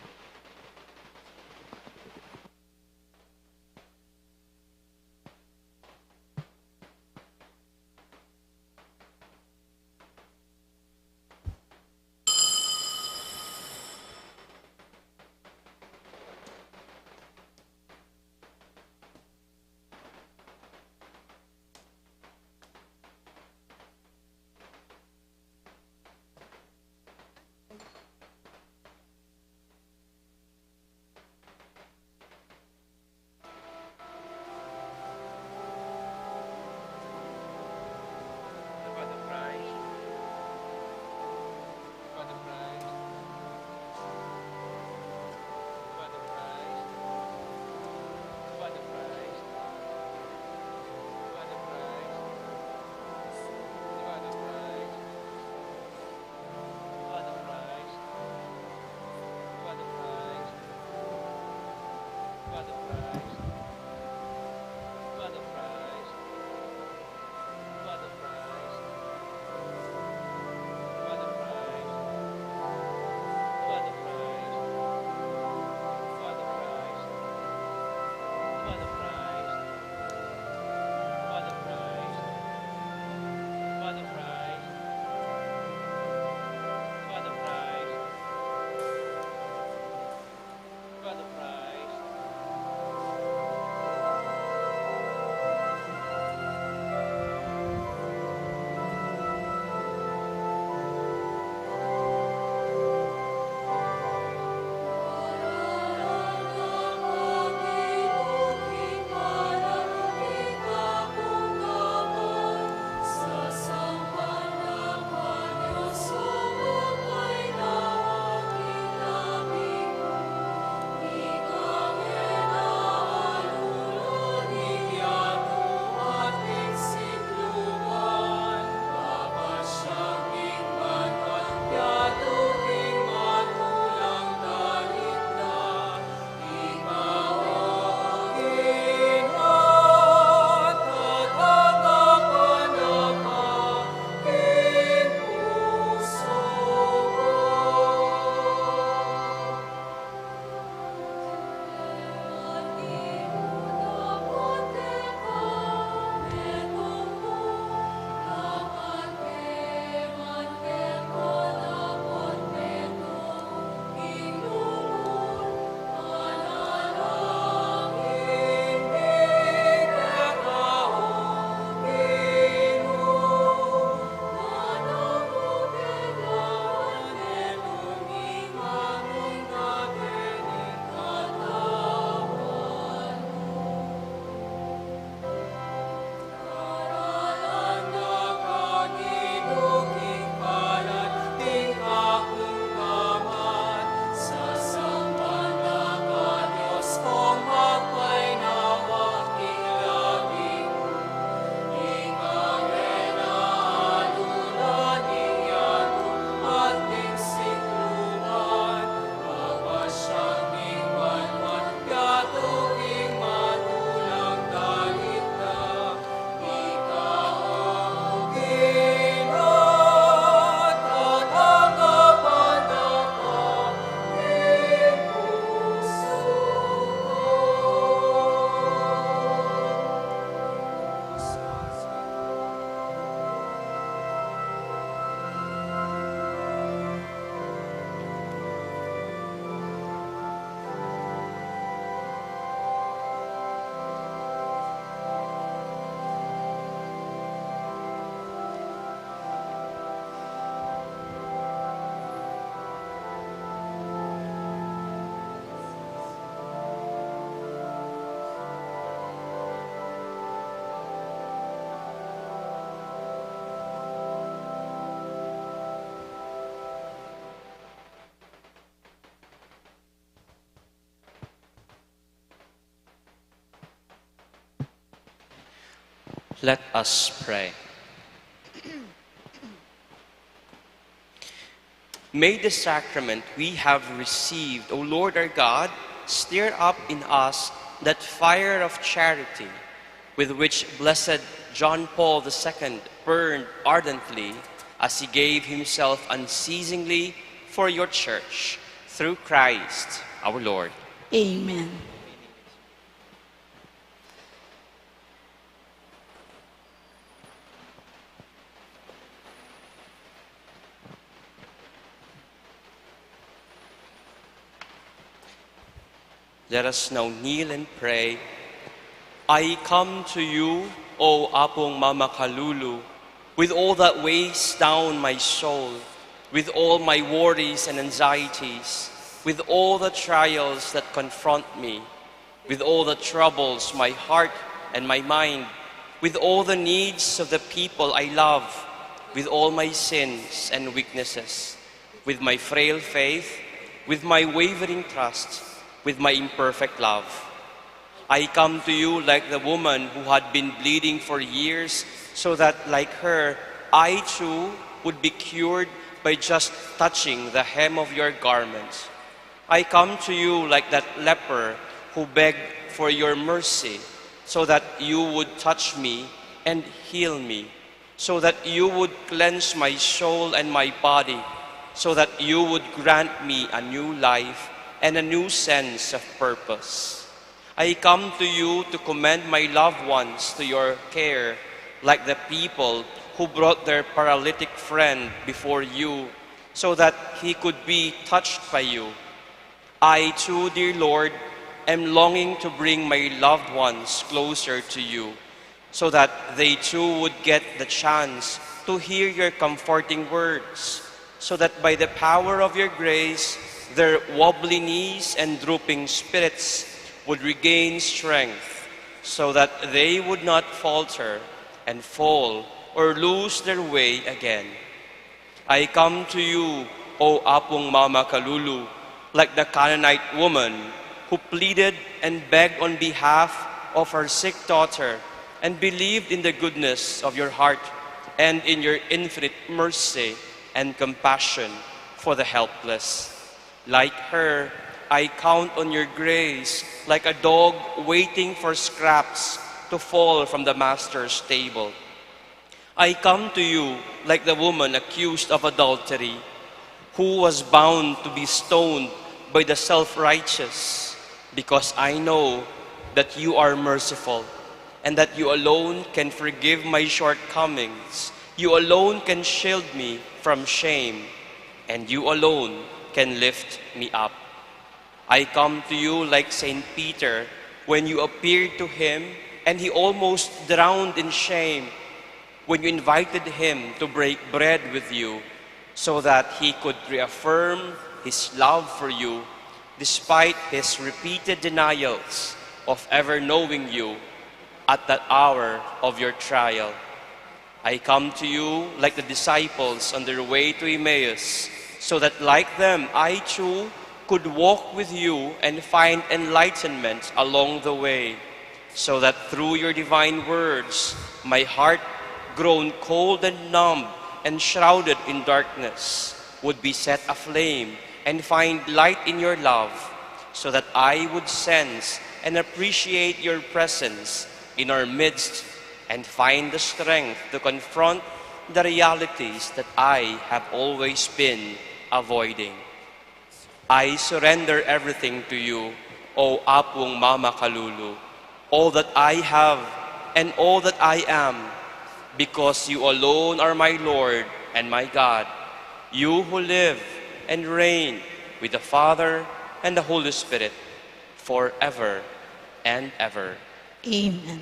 Let us pray. May the sacrament we have received, O Lord our God, stir up in us that fire of charity with which Blessed John Paul II burned ardently as he gave himself unceasingly for your church, through Christ our Lord. Amen. Let us now kneel and pray. I come to you, O Apong Mama Kalulu, with all that weighs down my soul, with all my worries and anxieties, with all the trials that confront me, with all the troubles my heart and my mind, with all the needs of the people I love, with all my sins and weaknesses, with my frail faith, with my wavering trust, with my imperfect love. I come to you like the woman who had been bleeding for years, so that, like her, I too would be cured by just touching the hem of your garment. I come to you like that leper who begged for your mercy, so that you would touch me and heal me, so that you would cleanse my soul and my body, so that you would grant me a new life and a new sense of purpose. I come to you to commend my loved ones to your care, like the people who brought their paralytic friend before you, so that he could be touched by you. I too, dear Lord, am longing to bring my loved ones closer to you, so that they too would get the chance to hear your comforting words, so that by the power of your grace, their wobbly knees and drooping spirits would regain strength, so that they would not falter and fall or lose their way again. I come to you, O Apong Mama Kalulu, like the Canaanite woman who pleaded and begged on behalf of her sick daughter and believed in the goodness of your heart and in your infinite mercy and compassion for the helpless. Like her, I count on your grace like a dog waiting for scraps to fall from the master's table. I come to you like the woman accused of adultery, who was bound to be stoned by the self-righteous, because I know that you are merciful and that you alone can forgive my shortcomings. You alone can shield me from shame, and you alone can lift me up. I come to you like Saint Peter when you appeared to him and he almost drowned in shame, when you invited him to break bread with you so that he could reaffirm his love for you despite his repeated denials of ever knowing you at that hour of your trial. I come to you like the disciples on their way to Emmaus, so that like them, I too could walk with you and find enlightenment along the way, so that through your divine words, my heart, grown cold and numb and shrouded in darkness, would be set aflame and find light in your love, so that I would sense and appreciate your presence in our midst and find the strength to confront the realities that I have always been avoiding. I surrender everything to you, O Apong Mama Kalulu, all that I have and all that I am, because you alone are my Lord and my God, you who live and reign with the Father and the Holy Spirit forever and ever. Amen.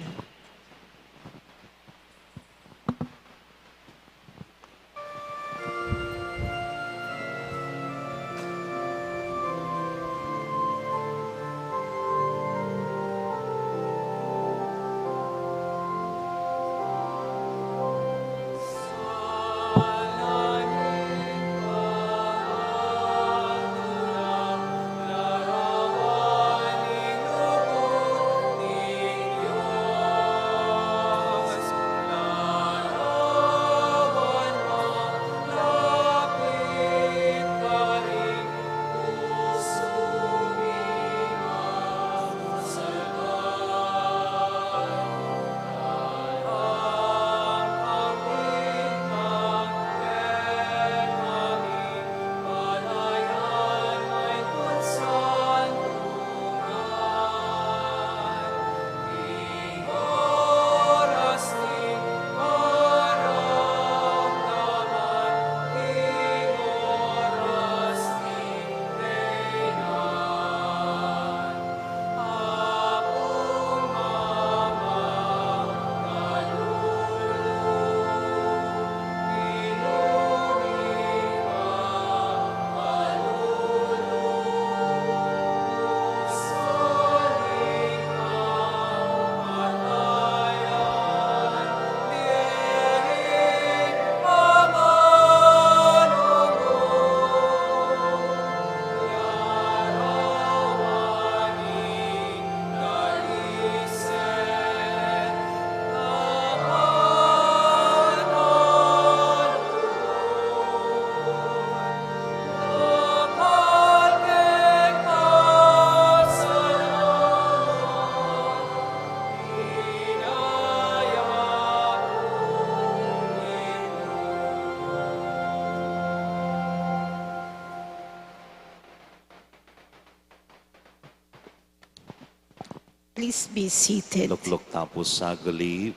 Please be seated. Lukluk tapos sa gali.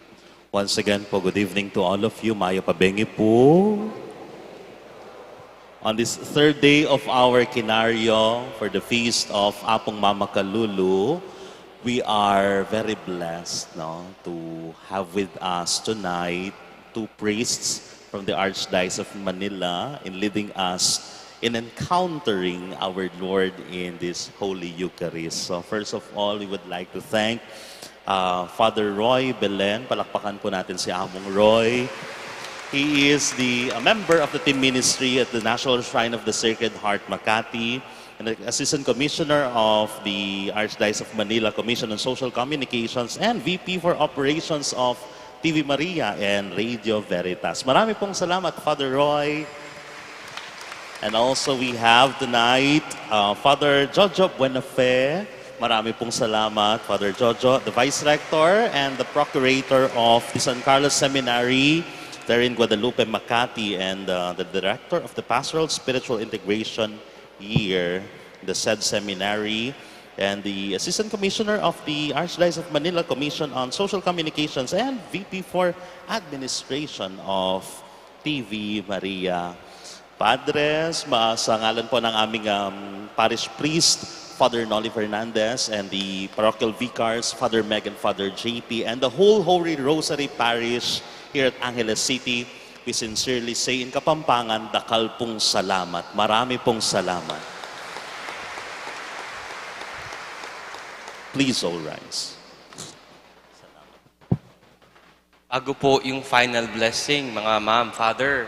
Once again po, good evening to all of you. Maya pabengi po. On this third day of our Kinaryo for the feast of Apong Mama Kalulu, we are very blessed to have with us tonight two priests from the Archdiocese of Manila in leading us in encountering our Lord in this Holy Eucharist. So first of all, we would like to thank Father Roy Belen. Palakpakan po natin si Among Roy. He is a member of the team ministry at the National Shrine of the Sacred Heart, Makati, and the Assistant Commissioner of the Archdiocese of Manila Commission on Social Communications and VP for Operations of TV Maria and Radio Veritas. Marami pong salamat, Father Roy. And also we have tonight Father Jojo Buenafe. Marami pong salamat, Father Jojo, the Vice Rector and the Procurator of the San Carlos Seminary there in Guadalupe, Makati, and the Director of the Pastoral Spiritual Integration Year, the said seminary, and the Assistant Commissioner of the Archdiocese of Manila Commission on Social Communications and VP for Administration of TV Maria. Padres, sa ngalan po ng aming parish priest, Father Noli Fernandez, and the parochial vicars, Father Meg and Father JP, and the whole Holy Rosary Parish here at Angeles City, we sincerely say in Kapampangan, dakal pong salamat. Marami pong salamat. Please all rise. Bago po yung final blessing, mga ma'am, Father.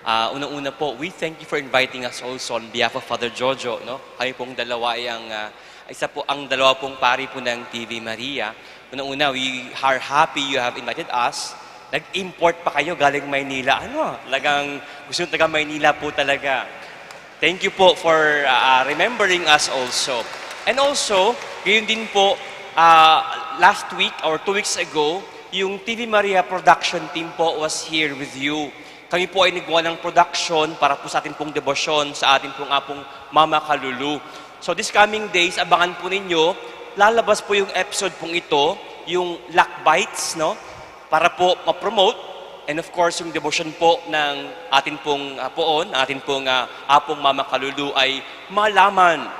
Unang-una po, we thank you for inviting us also on behalf of Father Jojo. Kayo pong dalawa ang dalawa pong pari po ng TV Maria. Unang-una, we are happy you have invited us. Nag-import pa kayo galing Maynila. Lagang gusto nyo taga Maynila po talaga. Thank you po for remembering us also. And also, gayon din po, last week or 2 weeks ago, yung TV Maria production team po was here with you. Kami po ay nagawa ng production para po sa ating pong debosyon, sa ating pong apong Mama Kalulu. So this coming days, abangan po ninyo, lalabas po yung episode pong ito, yung Lack Bites, para po ma-promote, and of course, yung devotion po ng ating pong poon, ating pong apong Mama Kalulu ay malaman,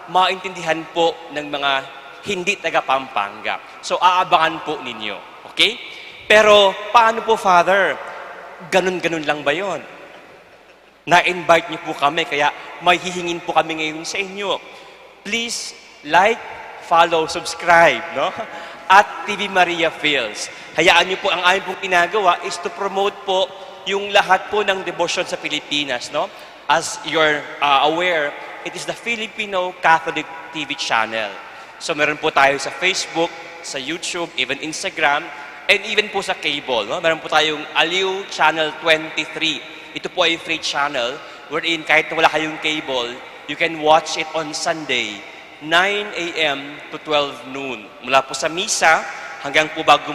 maintindihan po ng mga hindi taga-Pampanga. So, aabangan po ninyo. Okay? Pero, paano po, Father? Ganun-ganun lang ba yon? Na-invite niyo po kami, kaya may hihingin po kami ngayon sa inyo. Please, like, follow, subscribe, at TV Maria Fields. Hayaan niyo po, ang aming pong ginagawa is to promote po yung lahat po ng devotion sa Pilipinas. As you're aware, it is the Filipino Catholic TV channel. So meron po tayo sa Facebook, sa YouTube, even Instagram, and even po sa cable. Meron po tayong Aliw Channel 23. Ito po ay free channel wherein kahit wala kayong cable, you can watch it on Sunday, 9 a.m. to 12 noon. Mula po sa misa hanggang po bago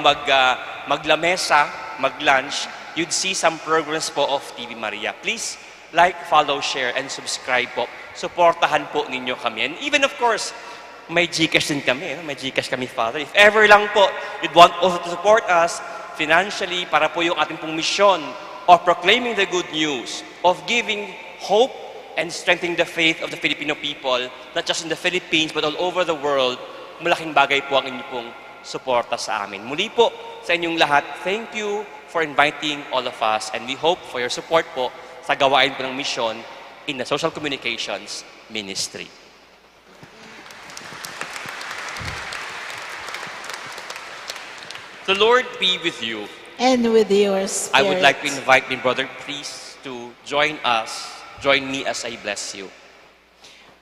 maglamesa, mag-lunch, you'd see some progress po of TV Maria. Please like, follow, share, and subscribe po. Suportahan po ninyo kami. And even of course, may Gcash din kami. May Gcash kami, Father. If ever lang po, you'd want also to support us financially para po yung ating pong mission of proclaiming the good news, of giving hope and strengthening the faith of the Filipino people, not just in the Philippines, but all over the world. Malaking bagay po ang inyong pong suporta sa amin. Muli po, sa inyong lahat, thank you for inviting all of us, and we hope for your support po sa gawain po ng mission in the Social Communications Ministry. The Lord be with you. And with your spirit. I would like to invite my brother, please, to join me as I bless you.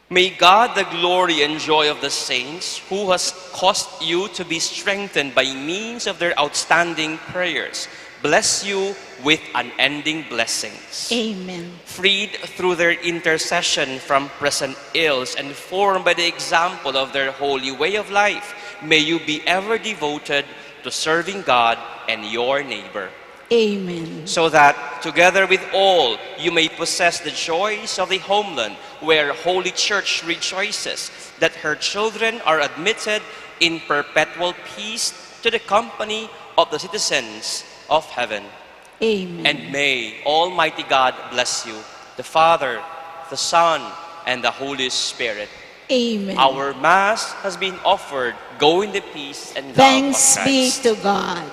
May God, the glory and joy of the saints, who has caused you to be strengthened by means of their outstanding prayers, bless you with unending blessings. Amen. Freed through their intercession from present ills and formed by the example of their holy way of life, may you be ever devoted to serving God and your neighbor. Amen. so that together with all you may possess the joys of the homeland where Holy Church rejoices that her children are admitted in perpetual peace to the company of the citizens of heaven. Amen. And may Almighty God bless you, the Father, the Son, and the Holy Spirit. Amen. Our Mass has been offered. Go in the peace and love Thanks of be Christ. to God.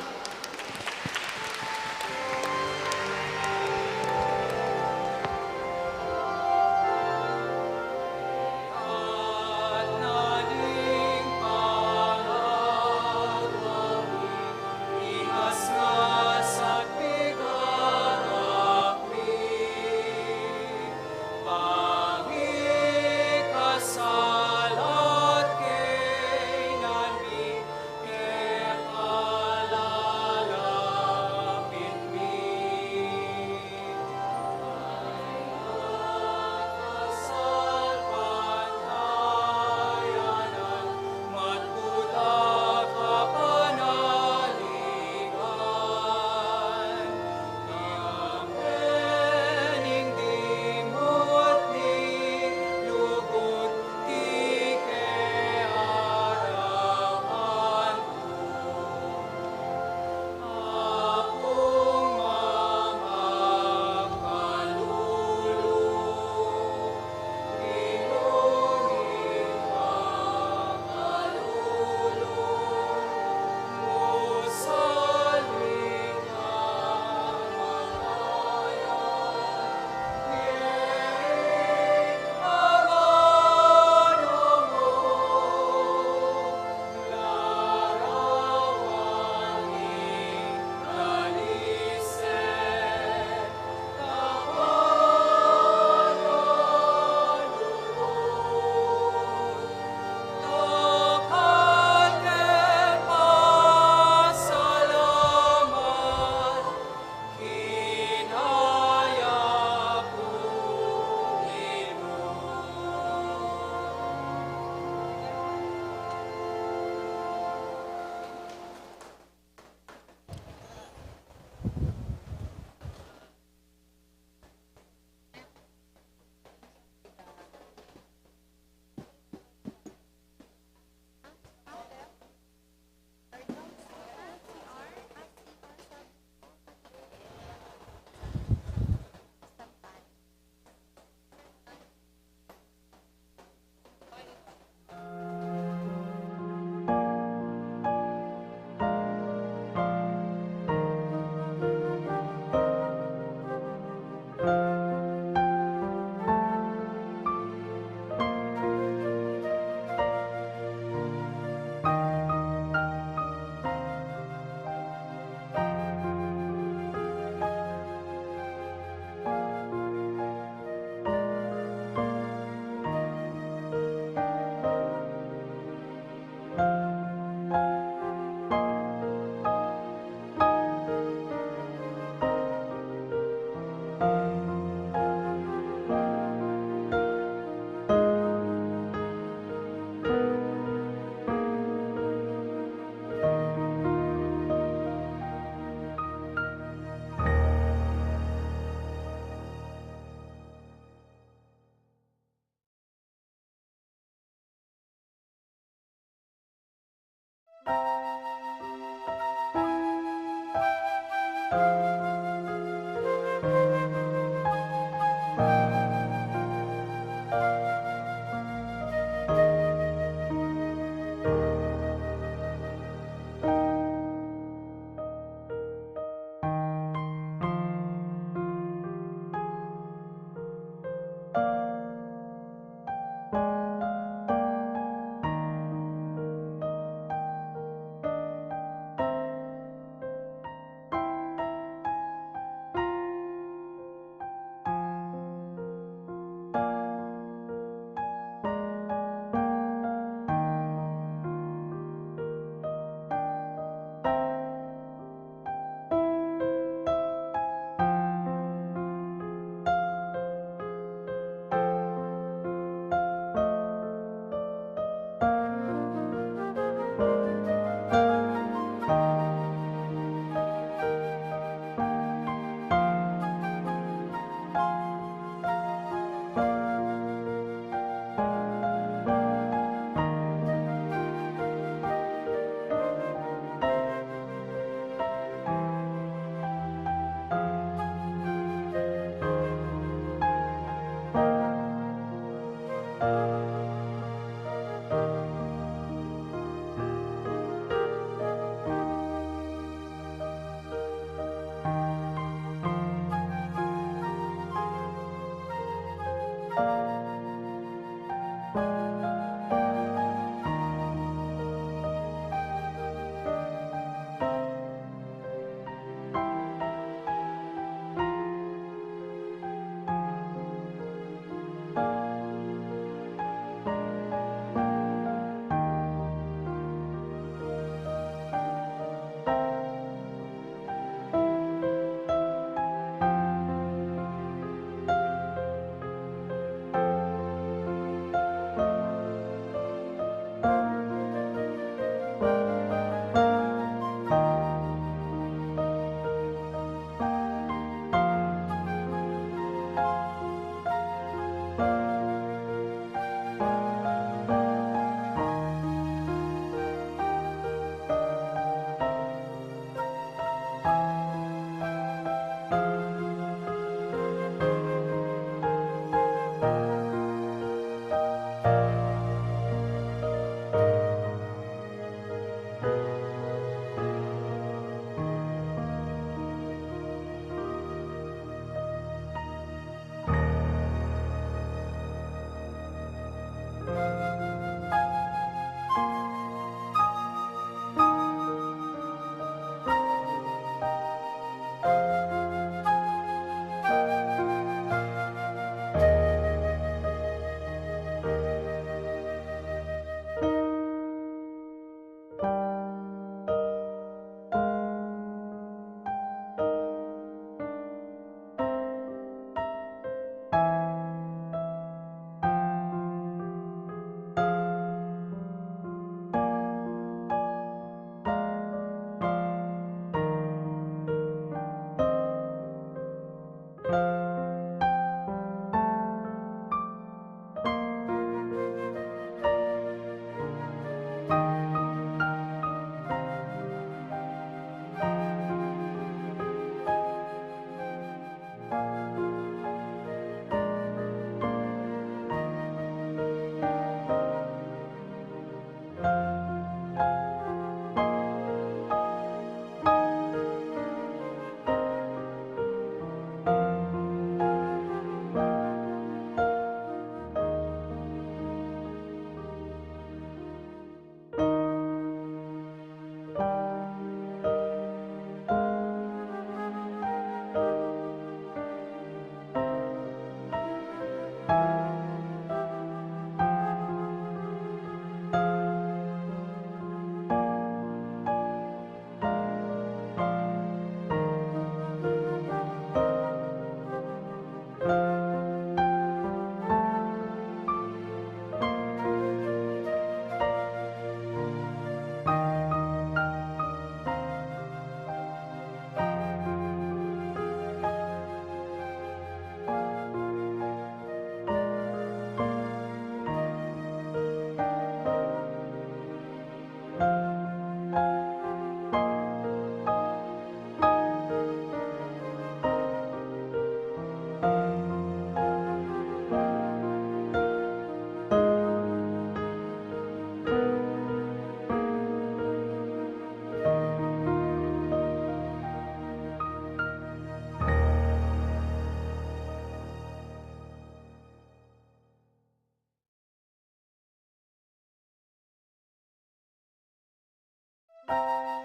Amen.